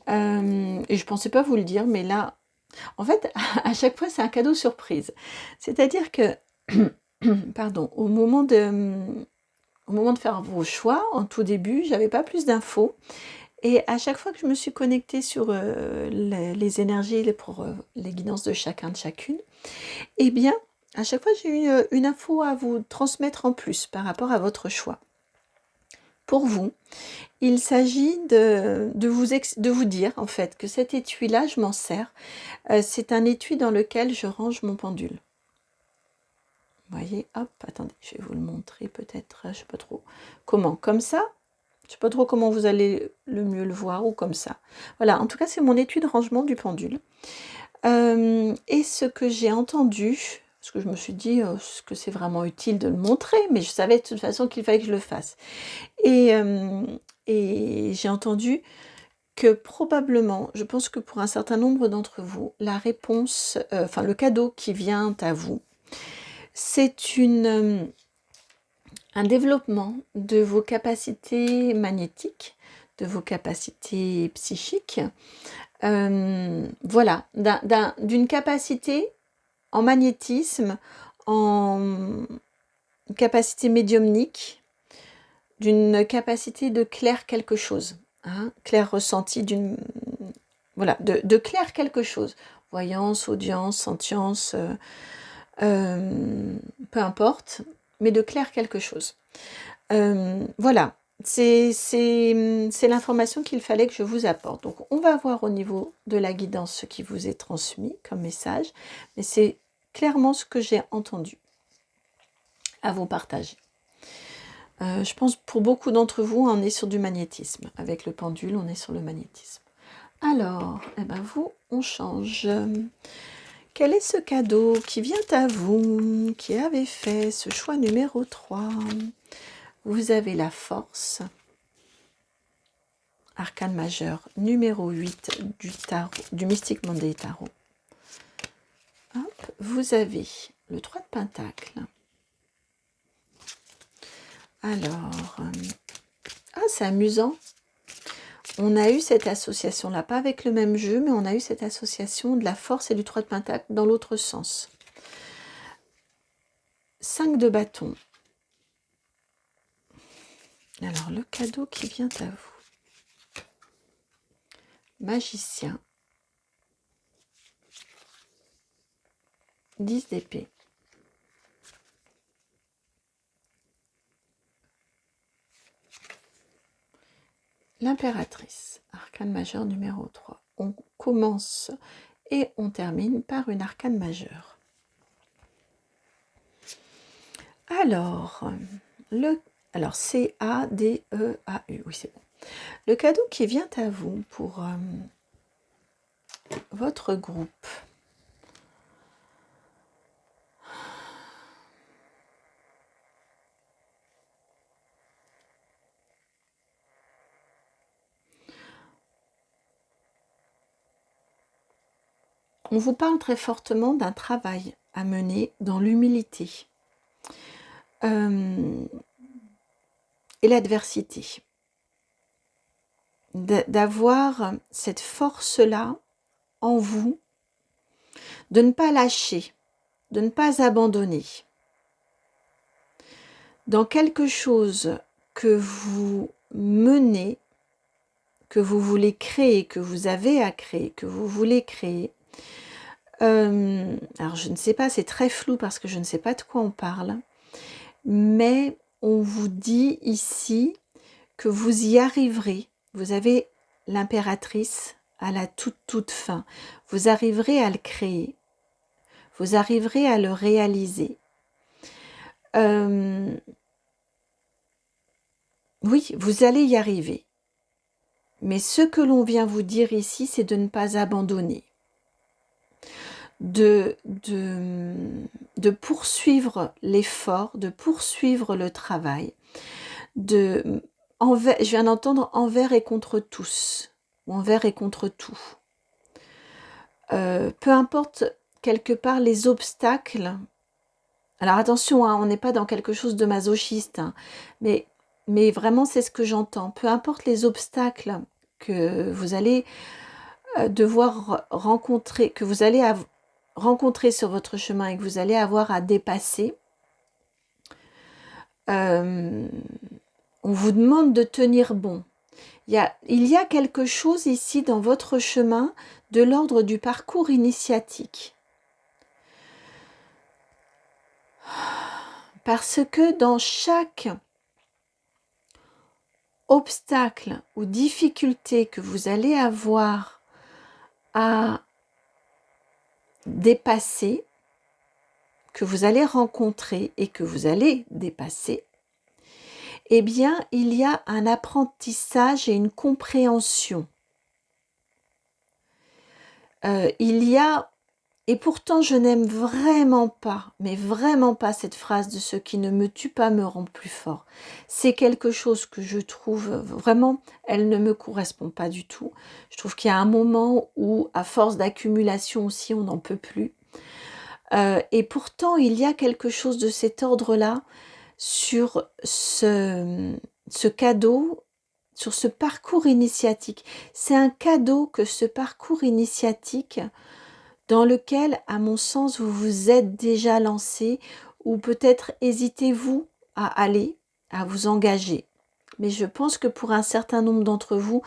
Speaker 1: et je ne pensais pas vous le dire, mais là, en fait, à chaque fois c'est un cadeau surprise. C'est-à-dire que, pardon, au moment de faire vos choix, en tout début, j'avais pas plus d'infos. Et à chaque fois que je me suis connectée sur les énergies, pour les guidances de chacun, de chacune, eh bien, à chaque fois, j'ai eu une info à vous transmettre en plus par rapport à votre choix. Pour vous, il s'agit de vous dire, en fait, que cet étui-là, je m'en sers. C'est un étui dans lequel je range mon pendule. Vous voyez, hop, attendez, je vais vous le montrer peut-être, je sais pas trop. Comment? Comme ça? Je sais pas trop comment vous allez le mieux le voir, ou comme ça. Voilà, en tout cas, c'est mon étui de rangement du pendule. Et ce que j'ai entendu, parce que je me suis dit que c'est vraiment utile de le montrer, mais je savais de toute façon qu'il fallait que je le fasse. Et j'ai entendu que probablement, je pense que pour un certain nombre d'entre vous, la réponse, enfin le cadeau qui vient à vous, c'est un développement de vos capacités magnétiques, de vos capacités psychiques, voilà, d'une capacité en magnétisme, en capacité médiumnique, d'une capacité de clair quelque chose, hein, clair ressenti, voilà, de clair quelque chose, voyance, audience, sentience, peu importe, mais de clair quelque chose. Voilà, c'est l'information qu'il fallait que je vous apporte. Donc on va voir au niveau de la guidance ce qui vous est transmis comme message, mais c'est clairement ce que j'ai entendu à vous partager. Je pense pour beaucoup d'entre vous, on est sur du magnétisme. Avec le pendule, on est sur le magnétisme. Alors, eh ben vous, on change. Quel est ce cadeau qui vient à vous, qui avez fait ce choix numéro 3? Vous avez la force, arcane majeur numéro 8 du tarot, du Mystic Monday Tarot. Hop, vous avez le 3 de Pentacle. Alors, c'est amusant. On a eu cette association-là, pas avec le même jeu, mais on a eu cette association de la force et du 3 de Pentacle dans l'autre sens. 5 de bâton. Alors, le cadeau qui vient à vous. Magicien. 10 d'épée. L'impératrice, arcane majeure numéro 3. On commence et on termine par une arcane majeure. Alors, C-A-D-E-A-U, oui c'est bon. Le cadeau qui vient à vous pour votre groupe. On vous parle très fortement d'un travail à mener dans l'humilité et l'adversité. D'avoir cette force-là en vous, de ne pas lâcher, de ne pas abandonner. Dans quelque chose que vous menez, que vous voulez créer, que vous avez à créer, que vous voulez créer. Alors je ne sais pas, c'est très flou parce que je ne sais pas de quoi on parle, mais on vous dit ici que vous y arriverez. Vous avez l'impératrice à la toute fin. Vous arriverez à le créer. Vous arriverez à le réaliser. Oui, vous allez y arriver. Mais ce que l'on vient vous dire ici, c'est de ne pas abandonner. De poursuivre l'effort, de poursuivre le travail. Je viens d'entendre envers et contre tous, ou envers et contre tout. Peu importe quelque part les obstacles. Alors attention, hein, on n'est pas dans quelque chose de masochiste, hein, mais vraiment c'est ce que j'entends. Peu importe les obstacles que vous allez devoir rencontrer, que vous allez rencontrer sur votre chemin et que vous allez avoir à dépasser, on vous demande de tenir bon. il y a quelque chose ici dans votre chemin de l'ordre du parcours initiatique. Parce que dans chaque obstacle ou difficulté que vous allez avoir à dépasser, que vous allez rencontrer et que vous allez dépasser, eh bien, il y a un apprentissage et une compréhension. Il y a, et pourtant je n'aime vraiment pas, mais vraiment pas cette phrase de « ce qui ne me tue pas me rend plus fort ». C'est quelque chose que je trouve vraiment, elle ne me correspond pas du tout. Je trouve qu'il y a un moment où, à force d'accumulation aussi, on n'en peut plus. Et pourtant, il y a quelque chose de cet ordre-là sur ce cadeau, sur ce parcours initiatique. C'est un cadeau que ce parcours initiatique dans lequel, à mon sens, vous vous êtes déjà lancé ou peut-être hésitez-vous à aller, à vous engager. Mais je pense que pour un certain nombre d'entre vous,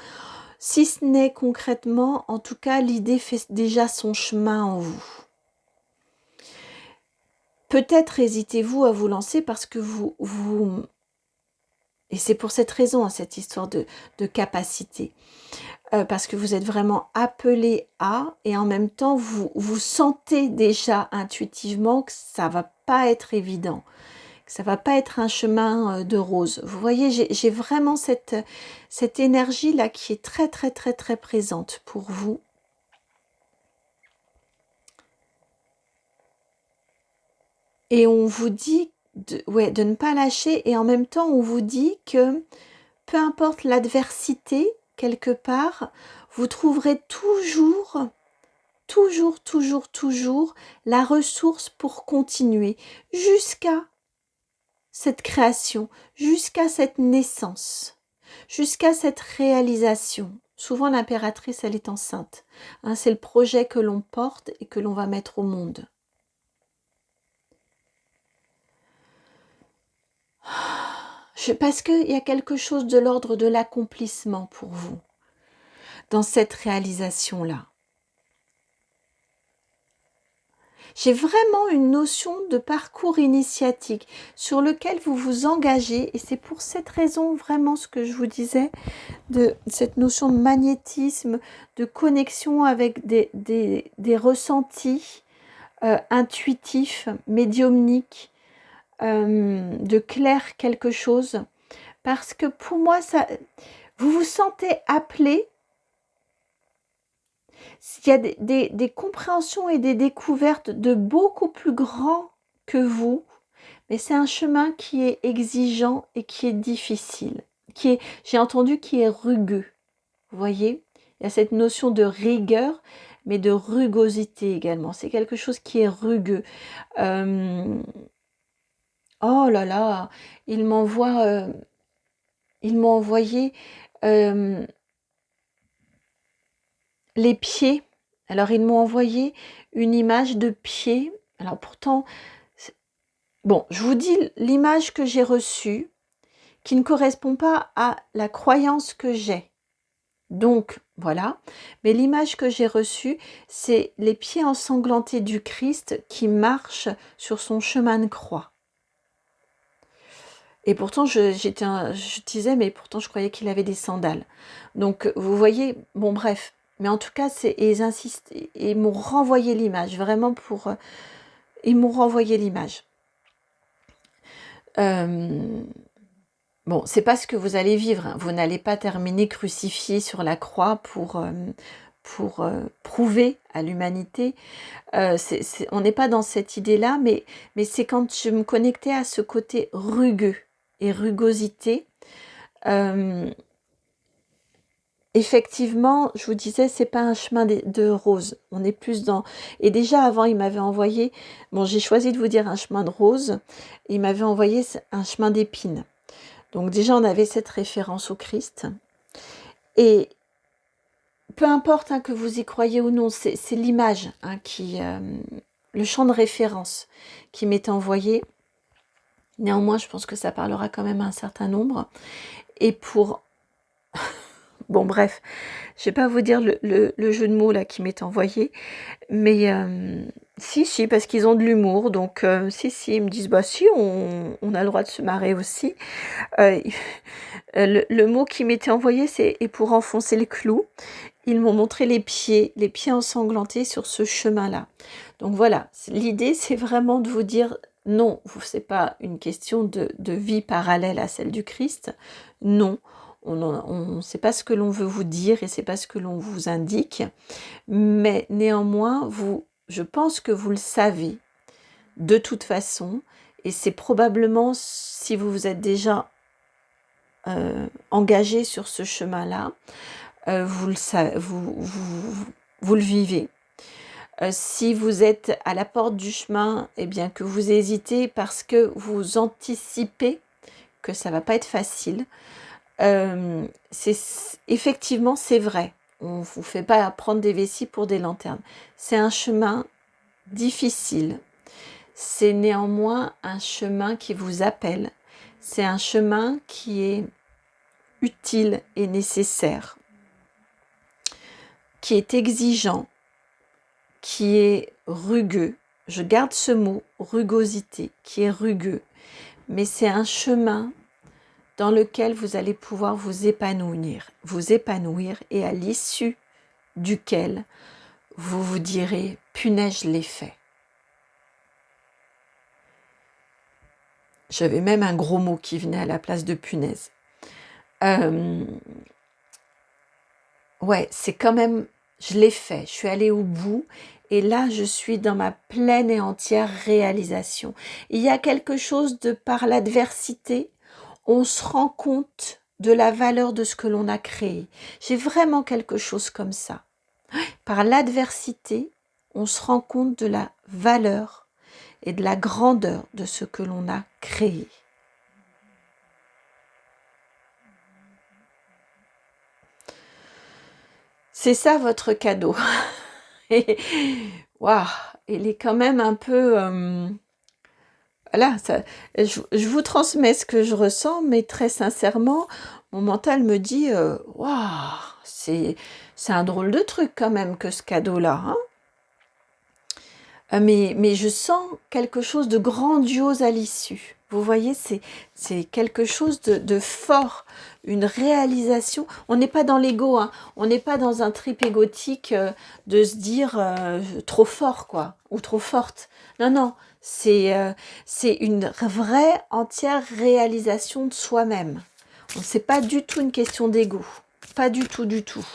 Speaker 1: si ce n'est concrètement, en tout cas, l'idée fait déjà son chemin en vous. Peut-être hésitez-vous à vous lancer parce que et c'est pour cette raison, cette histoire de capacité, parce que vous êtes vraiment appelé à, et en même temps, vous sentez déjà intuitivement que ça va pas être évident, que ça va pas être un chemin de rose. Vous voyez, j'ai vraiment cette énergie-là qui est très, très, très, très présente pour vous. Et on vous dit de ne pas lâcher, et en même temps, on vous dit que peu importe l'adversité, quelque part, vous trouverez toujours la ressource pour continuer jusqu'à cette création, jusqu'à cette naissance, jusqu'à cette réalisation. Souvent, l'impératrice, elle est enceinte. Hein, c'est le projet que l'on porte et que l'on va mettre au monde. Parce qu'il y a quelque chose de l'ordre de l'accomplissement pour vous, dans cette réalisation-là. J'ai vraiment une notion de parcours initiatique sur lequel vous vous engagez, et c'est pour cette raison vraiment ce que je vous disais, de cette notion de magnétisme, de connexion avec des ressentis intuitifs, médiumniques, de clair quelque chose. Parce que pour moi, vous vous sentez appelé. Il y a des compréhensions et des découvertes de beaucoup plus grands que vous, mais c'est un chemin qui est exigeant et qui est difficile, j'ai entendu, qui est rugueux. Vous voyez, il y a cette notion de rigueur, mais de rugosité également. C'est quelque chose qui est rugueux. Oh là là, ils m'ont envoyé les pieds. Alors, ils m'ont envoyé une image de pied. Alors, pourtant, bon, je vous dis l'image que j'ai reçue, qui ne correspond pas à la croyance que j'ai. Donc, voilà. Mais l'image que j'ai reçue, c'est les pieds ensanglantés du Christ qui marche sur son chemin de croix. Et pourtant, je disais, mais pourtant, je croyais qu'il avait des sandales. Donc, vous voyez, bon, bref. Mais en tout cas, ils insistent, ils m'ont renvoyé l'image, vraiment ils m'ont renvoyé l'image. Bon, c'est pas ce que vous allez vivre, hein. Vous n'allez pas terminer crucifié sur la croix pour prouver à l'humanité. On n'est pas dans cette idée-là, mais c'est quand je me connectais à ce côté rugueux et rugosité. Effectivement, je vous disais, c'est pas un chemin de rose. On est plus dans... Et déjà, avant, il m'avait envoyé... Bon, j'ai choisi de vous dire un chemin de rose. Il m'avait envoyé un chemin d'épines. Donc déjà, on avait cette référence au Christ. Et peu importe que vous y croyez ou non, c'est l'image le champ de référence qui m'est envoyé. Néanmoins, je pense que ça parlera quand même à un certain nombre. Et pour Bon, bref, je vais pas vous dire le jeu de mots là qui m'est envoyé, mais si, parce qu'ils ont de l'humour, donc si, ils me disent, bah si, on a le droit de se marrer aussi. Euh, le mot qui m'était envoyé, c'est et pour enfoncer le clou, ils m'ont montré les pieds ensanglantés sur ce chemin-là. Donc voilà, l'idée, c'est vraiment de vous dire, non, c'est pas une question de vie parallèle à celle du Christ, non. C'est pas ce que l'on veut vous dire et c'est pas ce que l'on vous indique, mais néanmoins, je pense que vous le savez de toute façon, et c'est probablement, si vous vous êtes déjà engagé sur ce chemin-là, vous le savez, vous le vivez. Si vous êtes à la porte du chemin, eh bien que vous hésitez parce que vous anticipez que ça va pas être facile. Effectivement, c'est vrai. On ne vous fait pas prendre des vessies pour des lanternes. C'est un chemin difficile. C'est néanmoins un chemin qui vous appelle. C'est un chemin qui est utile et nécessaire, qui est exigeant, qui est rugueux. Je garde ce mot, rugosité, qui est rugueux. Mais c'est un chemin dans lequel vous allez pouvoir vous épanouir et à l'issue duquel vous vous direz « punaise, je l'ai fait ». J'avais même un gros mot qui venait à la place de punaise. Ouais, c'est quand même, je l'ai fait, je suis allée au bout et là je suis dans ma pleine et entière réalisation. Il y a quelque chose de par l'adversité, on se rend compte de la valeur de ce que l'on a créé. J'ai vraiment quelque chose comme ça. Par l'adversité, on se rend compte de la valeur et de la grandeur de ce que l'on a créé. C'est ça votre cadeau. Et waouh, il est quand même un peu... Voilà, je vous transmets ce que je ressens, mais très sincèrement, mon mental me dit waouh, c'est un drôle de truc quand même que ce cadeau-là. Hein. Mais je sens quelque chose de grandiose à l'issue. Vous voyez, c'est quelque chose de fort, une réalisation. On n'est pas dans l'ego, hein. On n'est pas dans un trip égotique de se dire trop fort, quoi, ou trop forte. Non, non, c'est une vraie, entière réalisation de soi-même. C'est pas du tout une question d'ego. Pas du tout, du tout.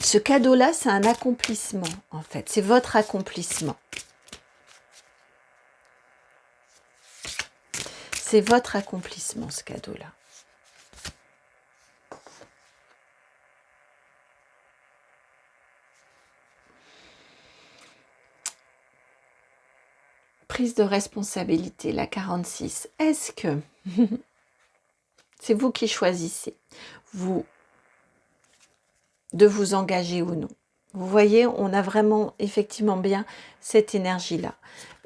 Speaker 1: Ce cadeau-là, c'est un accomplissement, en fait. C'est votre accomplissement. C'est votre accomplissement, ce cadeau-là. Prise de responsabilité, la 46. Est-ce que c'est vous qui choisissez de vous engager ou non? Vous voyez, on a vraiment effectivement bien cette énergie-là.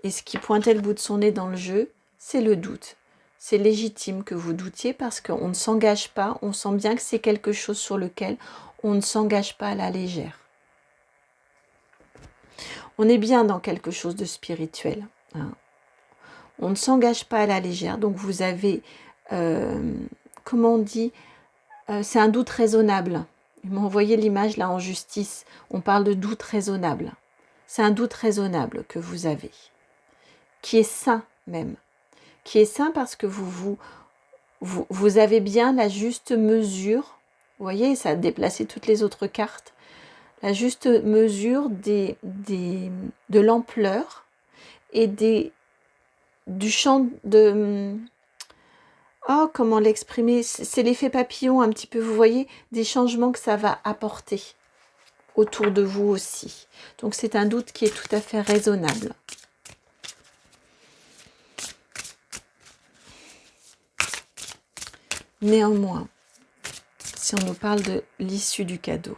Speaker 1: Et ce qui pointait le bout de son nez dans le jeu, c'est le doute. C'est légitime que vous doutiez parce qu'on ne s'engage pas, on sent bien que c'est quelque chose sur lequel on ne s'engage pas à la légère. On est bien dans quelque chose de spirituel. Hein. On ne s'engage pas à la légère, donc vous avez, comment on dit, c'est un doute raisonnable. Ils m'ont envoyé l'image là en justice, on parle de doute raisonnable. C'est un doute raisonnable que vous avez, qui est sain même, qui est sain parce que vous avez bien la juste mesure, vous voyez, ça a déplacé toutes les autres cartes, la juste mesure de l'ampleur et du champ de... Oh, comment l'exprimer? C'est l'effet papillon un petit peu, vous voyez, des changements que ça va apporter autour de vous aussi. Donc c'est un doute qui est tout à fait raisonnable. Néanmoins, si on nous parle de l'issue du cadeau,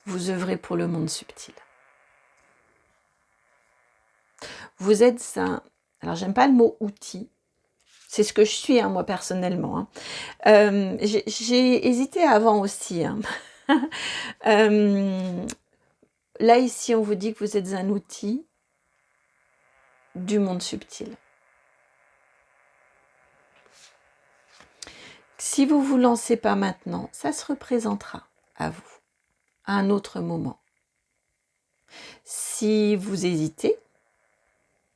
Speaker 1: vous œuvrez pour le monde subtil. Vous êtes Alors, j'aime pas le mot outil. C'est ce que je suis, hein, moi, personnellement. Hein. J'ai hésité avant aussi. Hein. Là, ici, on vous dit que vous êtes un outil du monde subtil. Si vous ne vous lancez pas maintenant, ça se représentera à vous, à un autre moment. Si vous hésitez,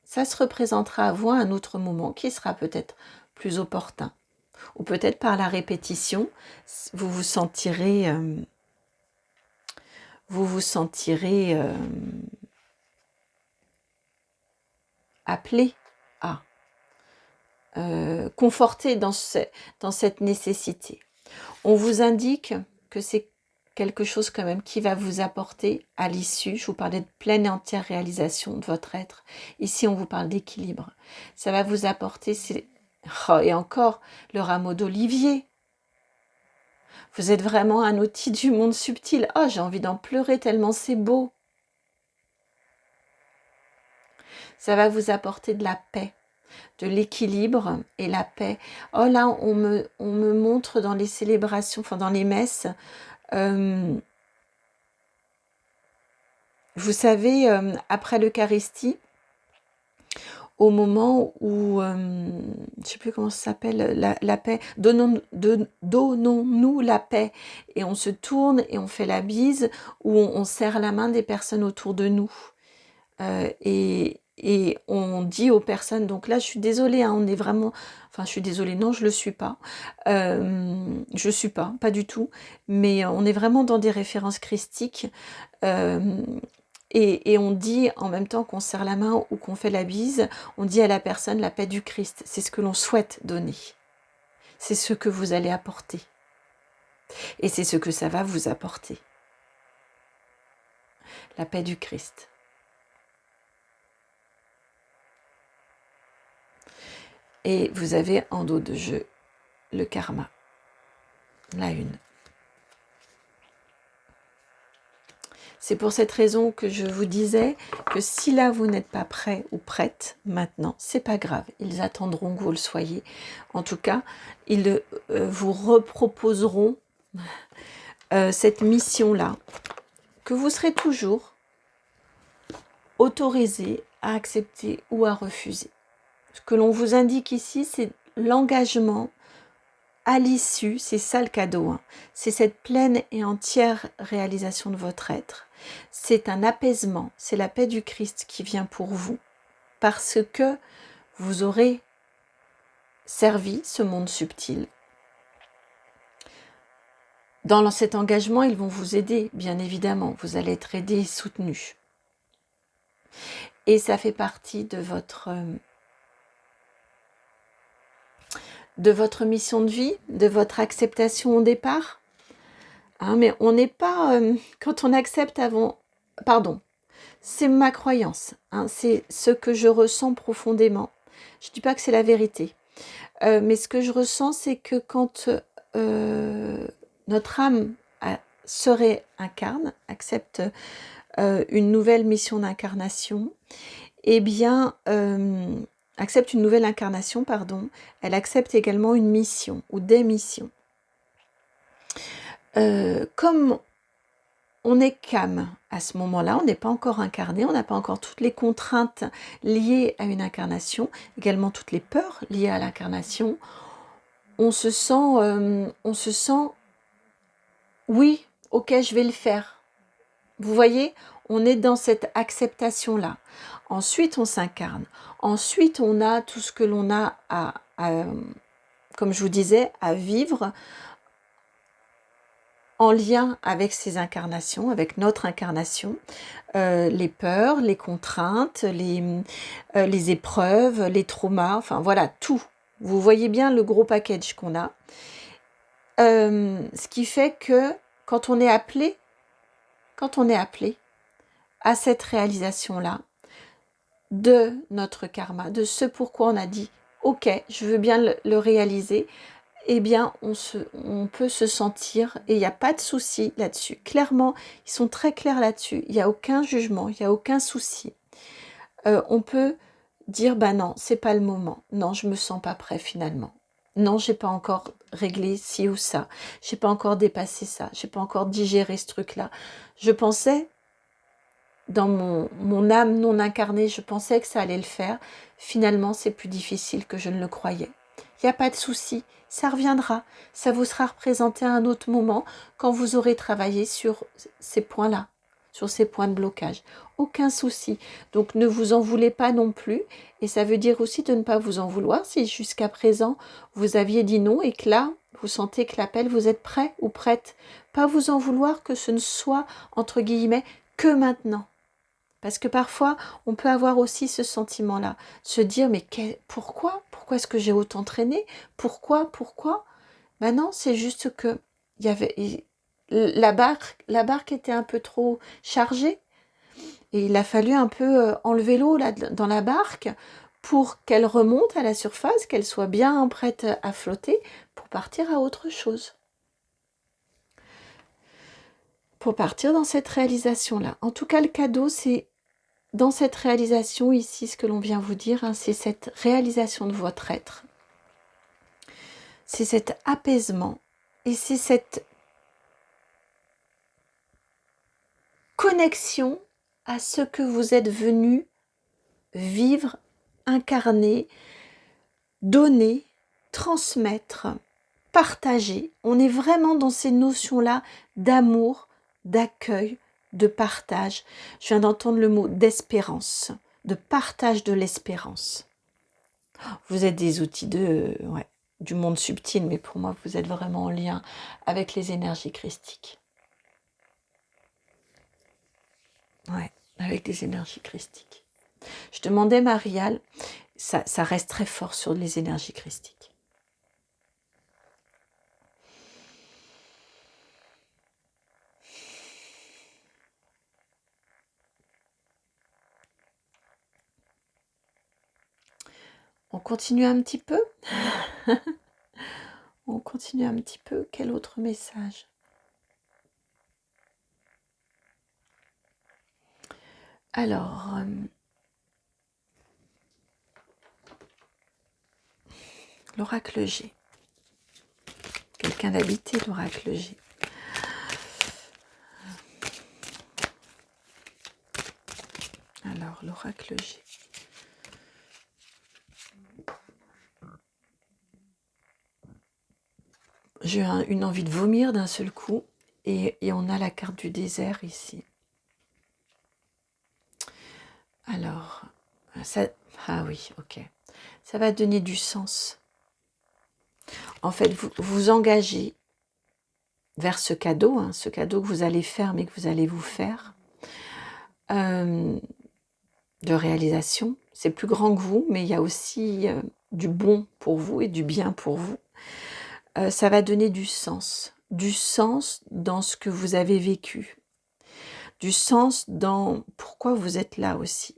Speaker 1: ça se représentera à vous à un autre moment qui sera peut-être plus opportun. Ou peut-être par la répétition, vous vous sentirez appelé à, conforté dans cette nécessité. On vous indique que c'est quelque chose quand même qui va vous apporter à l'issue, je vous parlais de pleine et entière réalisation de votre être. Ici, on vous parle d'équilibre. Ça va vous apporter, et encore, le rameau d'olivier. Vous êtes vraiment un outil du monde subtil. Oh, j'ai envie d'en pleurer tellement c'est beau. Ça va vous apporter de la paix, de l'équilibre et la paix. Oh là, on me montre dans les célébrations, enfin dans les messes, vous savez, après l'Eucharistie, au moment où, je ne sais plus comment ça s'appelle, la paix, donnons-nous la paix, et on se tourne et on fait la bise, ou on serre la main des personnes autour de nous. Et on dit aux personnes, donc là je suis désolée, hein, on est vraiment, enfin je suis désolée, non je le suis pas, je suis pas du tout, mais on est vraiment dans des références christiques, et on dit en même temps qu'on serre la main ou qu'on fait la bise, on dit à la personne la paix du Christ, c'est ce que l'on souhaite donner, c'est ce que vous allez apporter, et c'est ce que ça va vous apporter, la paix du Christ. Et vous avez en dos de jeu le karma, la une. C'est pour cette raison que je vous disais que si là vous n'êtes pas prêt ou prête maintenant, c'est pas grave, ils attendront que vous le soyez. En tout cas, ils vous reproposeront cette mission-là, que vous serez toujours autorisé à accepter ou à refuser. Ce que l'on vous indique ici, c'est l'engagement à l'issue, c'est ça le cadeau, hein. C'est cette pleine et entière réalisation de votre être. C'est un apaisement, c'est la paix du Christ qui vient pour vous, parce que vous aurez servi ce monde subtil. Dans cet engagement, ils vont vous aider, bien évidemment, vous allez être aidé et soutenu. Et ça fait partie de votre mission de vie, de votre acceptation au départ. Hein, mais on n'est pas... quand on accepte avant... Pardon, c'est ma croyance. Hein, c'est ce que je ressens profondément. Je ne dis pas que c'est la vérité. Mais ce que je ressens, c'est que quand notre âme se réincarne, accepte une nouvelle mission d'incarnation, eh bien... accepte une nouvelle incarnation, pardon, elle accepte également une mission ou des missions. Comme on est qu'âme à ce moment-là, on n'est pas encore incarné, on n'a pas encore toutes les contraintes liées à une incarnation, également toutes les peurs liées à l'incarnation, on se sent, oui, ok, je vais le faire. Vous voyez, on est dans cette acceptation-là. Ensuite, on s'incarne. Ensuite, on a tout ce que l'on a comme je vous disais, à vivre en lien avec ces incarnations, avec notre incarnation, les peurs, les contraintes, les épreuves, les traumas, enfin voilà, tout. Vous voyez bien le gros package qu'on a. Ce qui fait que quand on est appelé à cette réalisation-là de notre karma, de ce pourquoi on a dit « Ok, je veux bien le réaliser », eh bien, on peut se sentir, et il n'y a pas de souci là-dessus. Clairement, ils sont très clairs là-dessus. Il n'y a aucun jugement, il n'y a aucun souci. On peut dire, bah non, c'est pas le moment. Non, je me sens pas prêt finalement. Non, j'ai pas encore réglé ci ou ça. J'ai pas encore dépassé ça. J'ai pas encore digéré ce truc-là. Je pensais, dans mon âme non incarnée, je pensais que ça allait le faire. Finalement, c'est plus difficile que je ne le croyais. Il n'y a pas de souci, ça reviendra. Ça vous sera représenté à un autre moment quand vous aurez travaillé sur ces points-là, sur ces points de blocage. Aucun souci. Donc ne vous en voulez pas non plus. Et ça veut dire aussi de ne pas vous en vouloir si jusqu'à présent vous aviez dit non et que là, vous sentez que l'appel, vous êtes prêt ou prête. Pas vous en vouloir que ce ne soit, entre guillemets, que maintenant. Parce que parfois, on peut avoir aussi ce sentiment-là, se dire, mais pourquoi? Pourquoi est-ce que j'ai autant traîné? Pourquoi? Ben non, c'est juste que la barque était un peu trop chargée et il a fallu un peu enlever l'eau là, dans la barque pour qu'elle remonte à la surface, qu'elle soit bien prête à flotter pour partir à autre chose. Pour partir dans cette réalisation-là. En tout cas, le cadeau, c'est dans cette réalisation ici, ce que l'on vient vous dire, hein, c'est cette réalisation de votre être. C'est cet apaisement et c'est cette connexion à ce que vous êtes venu vivre, incarner, donner, transmettre, partager. On est vraiment dans ces notions-là d'amour, d'accueil, de partage. Je viens d'entendre le mot d'espérance, de partage de l'espérance. Vous êtes des outils du monde subtil, mais pour moi, vous êtes vraiment en lien avec les énergies christiques. Ouais, avec les énergies christiques. Je demandais Marial, ça reste très fort sur les énergies christiques. On continue un petit peu. On continue un petit peu. Quel autre message? Alors, l'oracle G. Quelqu'un d'habité l'oracle G. Alors, l'oracle G. J'ai une envie de vomir d'un seul coup et on a la carte du désert ici. Alors, ah oui, ok. Ça va donner du sens. En fait, vous vous engagez vers ce cadeau que vous allez faire, mais que vous allez vous faire, de réalisation. C'est plus grand que vous, mais il y a aussi du bon pour vous et du bien pour vous. Ça va donner du sens dans ce que vous avez vécu, du sens dans pourquoi vous êtes là aussi.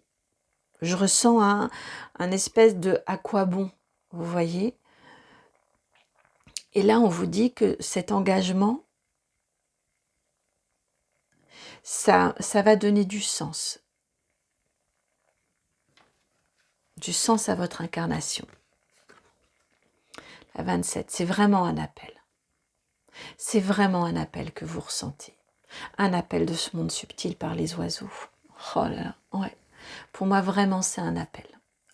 Speaker 1: Je ressens un espèce de à quoi bon, vous voyez. Et là, on vous dit que cet engagement, ça va donner du sens. Du sens à votre incarnation. La 27, c'est vraiment un appel. C'est vraiment un appel que vous ressentez. Un appel de ce monde subtil par les oiseaux. Oh là là, ouais. Pour moi, vraiment, c'est un appel.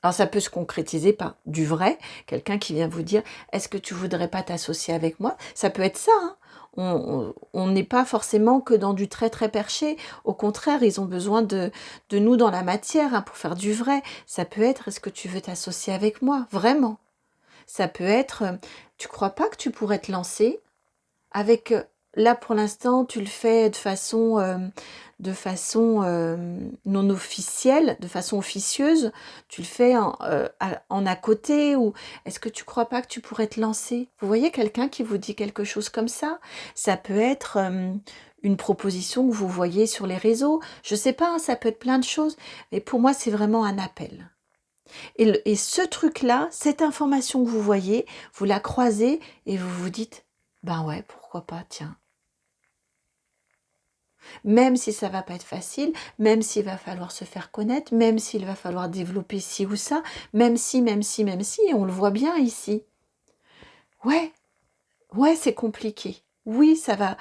Speaker 1: Alors, ça peut se concrétiser par du vrai, quelqu'un qui vient vous dire « Est-ce que tu voudrais pas t'associer avec moi ?» Ça peut être ça, hein. On n'est pas forcément que dans du très très perché. Au contraire, ils ont besoin de nous dans la matière pour faire du vrai. Ça peut être « Est-ce que tu veux t'associer avec moi ?» Vraiment. Ça peut être « Tu crois pas que tu pourrais te lancer avec... Là, pour l'instant, tu le fais de façon non officielle, de façon officieuse. Tu le fais en à côté. Ou est-ce que tu crois pas que tu pourrais te lancer? Vous voyez quelqu'un qui vous dit quelque chose comme ça? Ça peut être une proposition que vous voyez sur les réseaux. Je sais pas, ça peut être plein de choses. Mais pour moi, c'est vraiment un appel. Et ce truc-là, cette information que vous voyez, vous la croisez et vous vous dites, ben ouais, pourquoi pas, tiens. Même si ça va pas être facile, même s'il va falloir se faire connaître, même s'il va falloir développer ci ou ça, même si, même si, même si, on le voit bien ici. Ouais, ouais, c'est compliqué. Oui, ça va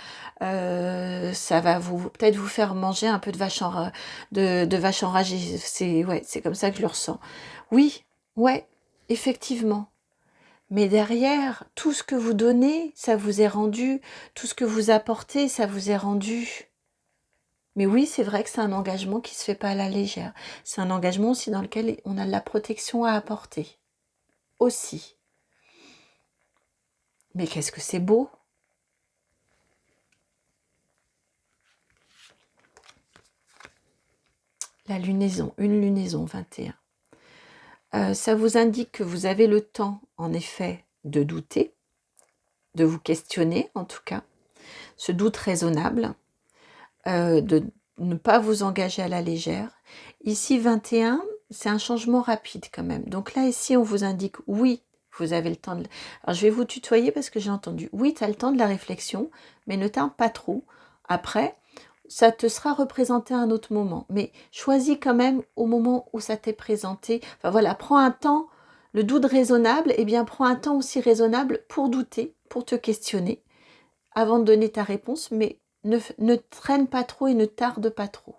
Speaker 1: vous peut-être vous faire manger un peu de vache enragée. C'est ouais, c'est comme ça que je le ressens. Oui, ouais, effectivement. Mais derrière, tout ce que vous donnez, ça vous est rendu. Tout ce que vous apportez, ça vous est rendu. Mais oui, c'est vrai que c'est un engagement qui se fait pas à la légère. C'est un engagement aussi dans lequel on a de la protection à apporter. Aussi. Mais qu'est-ce que c'est beau! La lunaison, une lunaison 21. Ça vous indique que vous avez le temps, en effet, de douter, de vous questionner en tout cas, ce doute raisonnable, de ne pas vous engager à la légère. Ici, 21, c'est un changement rapide quand même. Donc là, ici, on vous indique, oui, vous avez le temps de... Alors, je vais vous tutoyer parce que j'ai entendu, oui, tu as le temps de la réflexion, mais ne tarde pas trop. Après, ça te sera représenté à un autre moment. Mais choisis quand même au moment où ça t'est présenté. Enfin voilà, prends un temps, le doute raisonnable, eh bien prends un temps aussi raisonnable pour douter, pour te questionner, avant de donner ta réponse, mais ne traîne pas trop et ne tarde pas trop.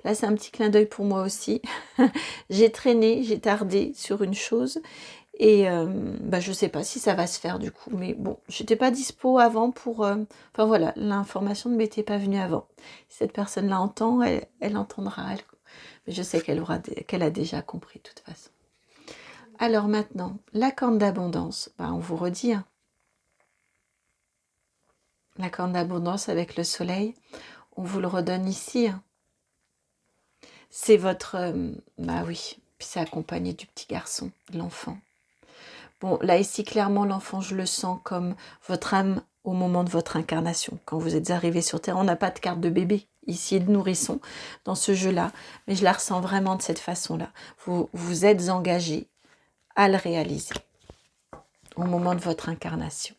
Speaker 1: Là, c'est un petit clin d'œil pour moi aussi. J'ai traîné, j'ai tardé sur une chose et je ne sais pas si ça va se faire du coup, mais bon, j'étais pas dispo avant pour... Enfin voilà, l'information ne m'était pas venue avant. Si cette personne-là entend, elle entendra. Mais je sais qu'elle a déjà compris de toute façon. Alors maintenant, la corne d'abondance, on vous redit, hein, la corne d'abondance avec le soleil, on vous le redonne ici. Hein. C'est votre... oui, puis c'est accompagné du petit garçon, de l'enfant. Bon, là, ici, clairement, l'enfant, je le sens comme votre âme au moment de votre incarnation. Quand vous êtes arrivé sur Terre, on n'a pas de carte de bébé ici et de nourrisson dans ce jeu-là, mais je la ressens vraiment de cette façon-là. Vous êtes engagé à le réaliser au moment de votre incarnation.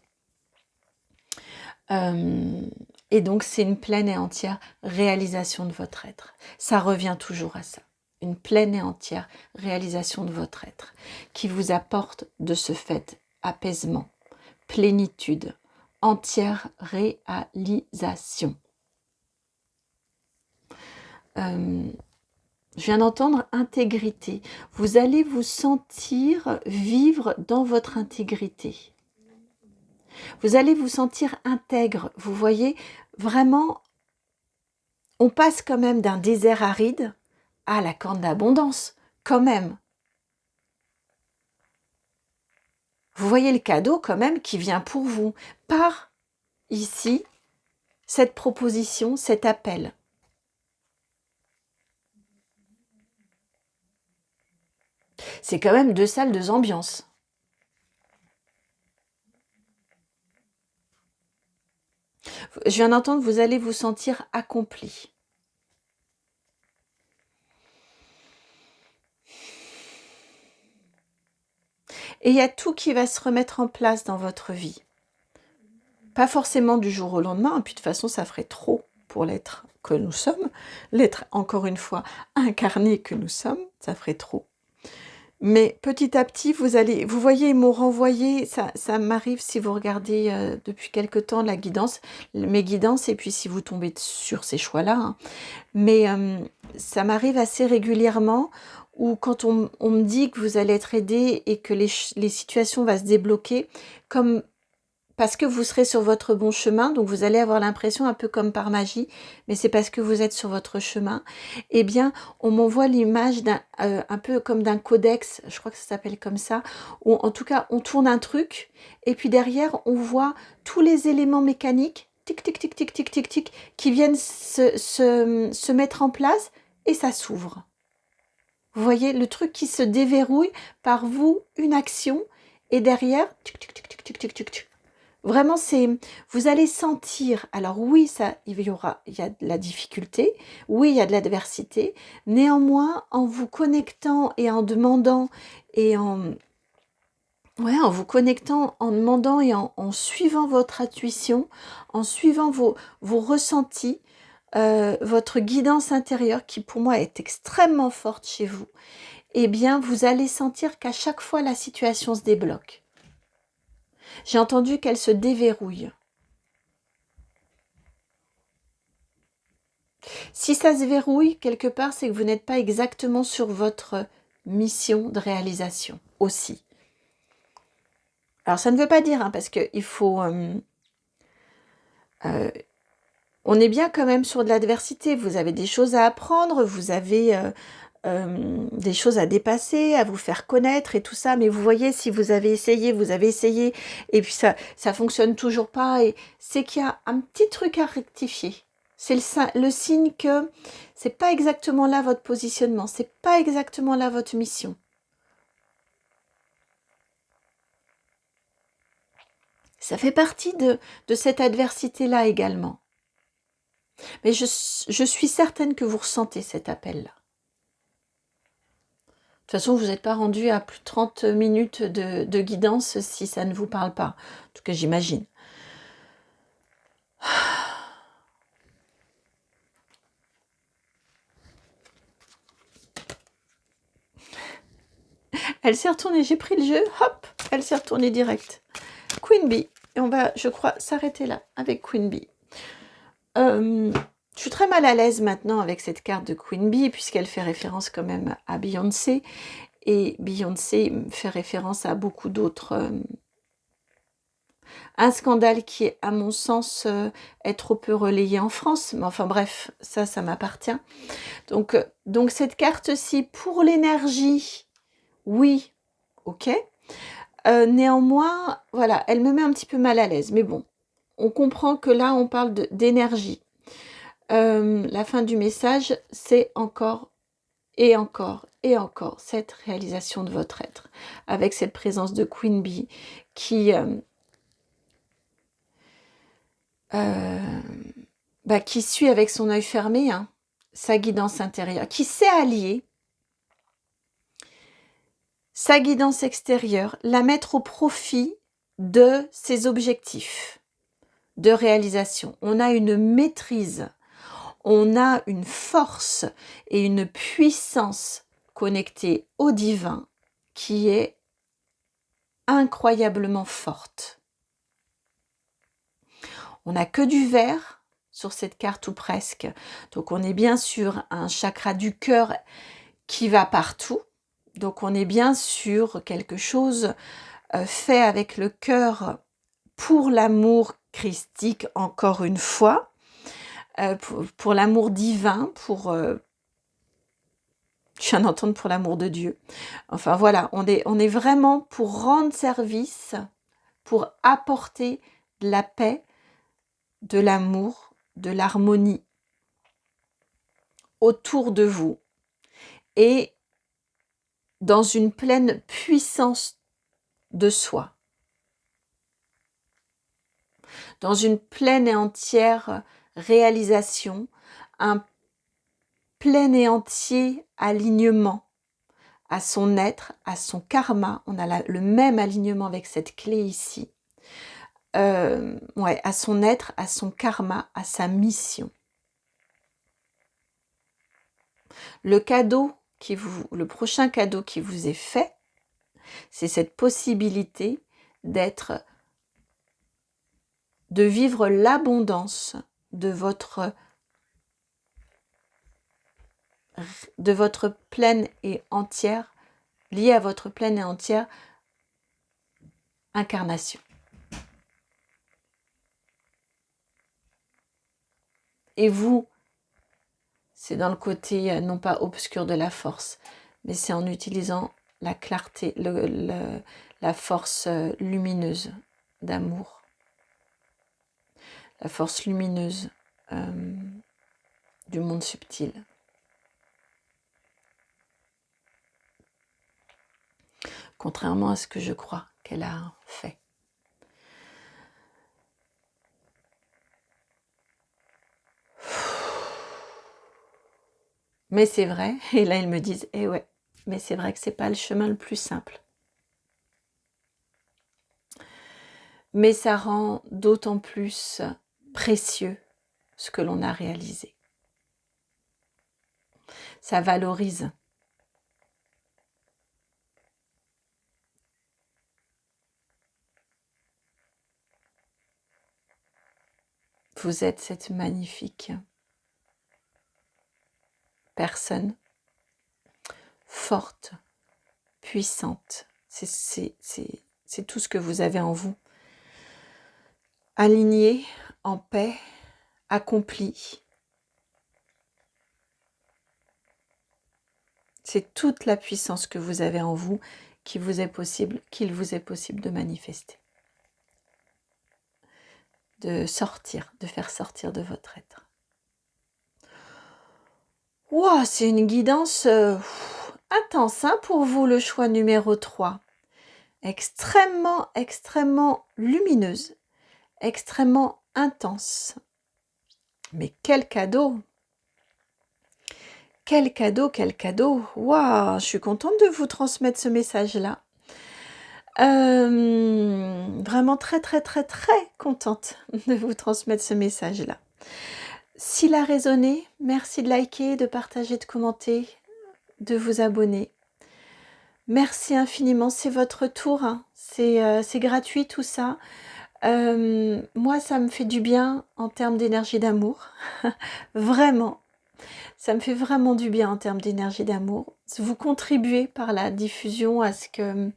Speaker 1: Et donc, c'est une pleine et entière réalisation de votre être. Ça revient toujours à ça. Une pleine et entière réalisation de votre être qui vous apporte de ce fait apaisement, plénitude, entière réalisation. Je viens d'entendre intégrité. Vous allez vous sentir vivre dans votre intégrité. Vous allez vous sentir intègre. Vous voyez, vraiment, on passe quand même d'un désert aride à la corne d'abondance, quand même. Vous voyez le cadeau quand même qui vient pour vous par ici, cette proposition, cet appel. C'est quand même 2 salles, 2 ambiances. Je viens d'entendre, vous allez vous sentir accompli. Et il y a tout qui va se remettre en place dans votre vie. Pas forcément du jour au lendemain, puis de toute façon, ça ferait trop pour l'être que nous sommes. L'être, encore une fois, incarné que nous sommes, ça ferait trop. Mais petit à petit, vous voyez, ils m'ont renvoyé, ça m'arrive si vous regardez depuis quelque temps mes guidances, et puis si vous tombez sur ces choix-là, hein. Mais ça m'arrive assez régulièrement où quand on me dit que vous allez être aidé et que les situations vont se débloquer, comme parce que vous serez sur votre bon chemin, donc vous allez avoir l'impression un peu comme par magie, mais c'est parce que vous êtes sur votre chemin, eh bien, on m'envoie l'image un peu comme d'un codex, je crois que ça s'appelle comme ça, où en tout cas, on tourne un truc, et puis derrière, on voit tous les éléments mécaniques, tic, tic, tic, tic, tic, tic, tic, qui viennent se mettre en place, et ça s'ouvre. Vous voyez, le truc qui se déverrouille par vous, une action, et derrière, tic, tic, tic, tic, tic, tic, tic, tic. Vraiment, vous allez sentir, alors oui, il y a de la difficulté, oui, il y a de l'adversité, néanmoins, en vous connectant et en demandant, et en vous connectant, en demandant et en suivant votre intuition, en suivant vos ressentis, votre guidance intérieure, qui pour moi est extrêmement forte chez vous, eh bien, vous allez sentir qu'à chaque fois, la situation se débloque. J'ai entendu qu'elle se déverrouille. Si ça se verrouille, quelque part, c'est que vous n'êtes pas exactement sur votre mission de réalisation aussi. Alors, ça ne veut pas dire, hein, parce qu'il faut... on est bien quand même sur de l'adversité. Vous avez des choses à apprendre, vous avez des choses à dépasser, à vous faire connaître et tout ça. Mais vous voyez, si vous avez essayé, et puis ça fonctionne toujours pas, et c'est qu'il y a un petit truc à rectifier. C'est le signe que c'est pas exactement là votre positionnement, c'est pas exactement là votre mission. Ça fait partie de cette adversité-là également. Mais je suis certaine que vous ressentez cet appel-là. De toute façon, vous n'êtes pas rendu à plus de 30 minutes de guidance si ça ne vous parle pas. En tout cas, j'imagine. Elle s'est retournée, j'ai pris le jeu, hop, elle s'est retournée direct. Queen Bee. Et on va, je crois, s'arrêter là avec Queen Bee. Je suis très mal à l'aise maintenant avec cette carte de Queen Bee, puisqu'elle fait référence quand même à Beyoncé. Et Beyoncé fait référence à beaucoup d'autres... un scandale qui est, à mon sens, est trop peu relayé en France. Mais enfin bref, ça m'appartient. Donc cette carte-ci, pour l'énergie, oui, ok. Néanmoins, voilà, elle me met un petit peu mal à l'aise. Mais bon, on comprend que là, on parle d'énergie. La fin du message, c'est encore et encore et encore cette réalisation de votre être, avec cette présence de Queen Bee qui suit avec son œil fermé, hein, sa guidance intérieure, qui sait allier sa guidance extérieure, la mettre au profit de ses objectifs de réalisation. On a une maîtrise, on a une force et une puissance connectée au divin qui est incroyablement forte. On n'a que du vert sur cette carte ou presque. Donc on est bien sur un chakra du cœur qui va partout. Donc on est bien sur quelque chose fait avec le cœur pour l'amour christique, encore une fois, pour l'amour divin, je viens d'entendre pour l'amour de Dieu. Enfin voilà, on est vraiment pour rendre service, pour apporter de la paix, de l'amour, de l'harmonie autour de vous et dans une pleine puissance de soi, dans une pleine et entière réalisation, un plein et entier alignement à son être, à son karma. On a le même alignement avec cette clé ici. À son être, à son karma, à sa mission. Le prochain cadeau qui vous est fait, c'est cette possibilité de vivre l'abondance de votre pleine et entière, liée à votre pleine et entière incarnation. Et vous, c'est dans le côté non pas obscur de la force, mais c'est en utilisant la clarté, la force lumineuse d'amour, la force lumineuse du monde subtil. Contrairement à ce que je crois qu'elle a fait. Mais c'est vrai, et là ils me disent, eh ouais, mais c'est vrai que c'est pas le chemin le plus simple. Mais ça rend d'autant plus précieux ce que l'on a réalisé. ça valorise. Vous êtes cette magnifique personne, forte, puissante. C'est tout ce que vous avez en vous. Aligné, en paix, accompli. C'est toute la puissance que vous avez en vous qu'il vous est possible de manifester. De sortir, de faire sortir de votre être. Wow, c'est une guidance intense hein, pour vous, le choix numéro 3. Extrêmement, extrêmement lumineuse, extrêmement intense. Mais quel cadeau! Quel cadeau, quel cadeau! Waouh, je suis contente de vous transmettre ce message-là. Vraiment très, très, très, très contente de vous transmettre ce message-là. S'il a résonné, merci de liker, de partager, de commenter, de vous abonner. Merci infiniment, c'est votre tour, hein. C'est gratuit tout ça. Moi, ça me fait du bien en termes d'énergie d'amour. Vraiment, ça me fait vraiment du bien en termes d'énergie d'amour. Vous contribuez par la diffusion à ce que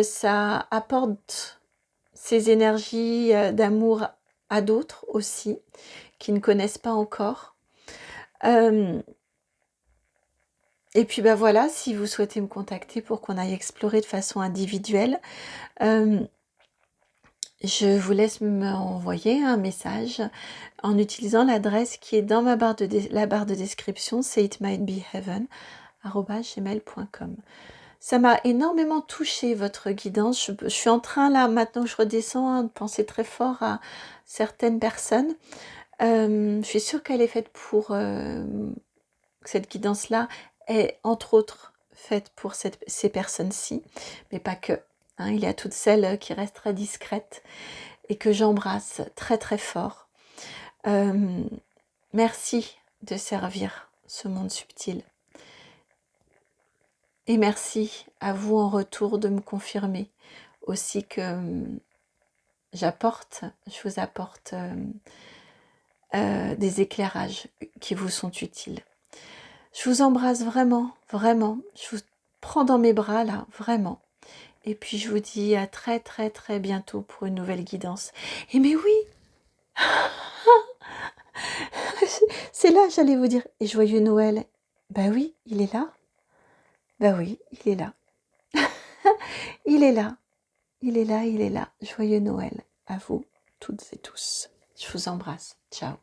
Speaker 1: ça apporte ces énergies d'amour à d'autres aussi, qui ne connaissent pas encore. Et puis bah voilà, si vous souhaitez me contacter pour qu'on aille explorer de façon individuelle, je vous laisse m'envoyer un message en utilisant l'adresse qui est dans la barre de description, c'est itmightbeheaven@gmail.com. Ça m'a énormément touché votre guidance. Je suis en train là, maintenant que je redescends, hein, de penser très fort à certaines personnes. Je suis sûre qu'elle est faite pour cette guidance-là est entre autres faite pour ces personnes-ci, mais pas que. Hein, il y a toutes celles qui restent très discrètes et que j'embrasse très très fort. Merci de servir ce monde subtil. Et merci à vous en retour de me confirmer aussi que je vous apporte des éclairages qui vous sont utiles. Je vous embrasse vraiment, vraiment. Je vous prends dans mes bras là, vraiment. Et puis je vous dis à très très très bientôt pour une nouvelle guidance. Et mais oui, c'est là, j'allais vous dire, et joyeux Noël. Ben oui, il est là. Ben oui, il est là. Il est là. Il est là, il est là. Joyeux Noël à vous, toutes et tous. Je vous embrasse. Ciao.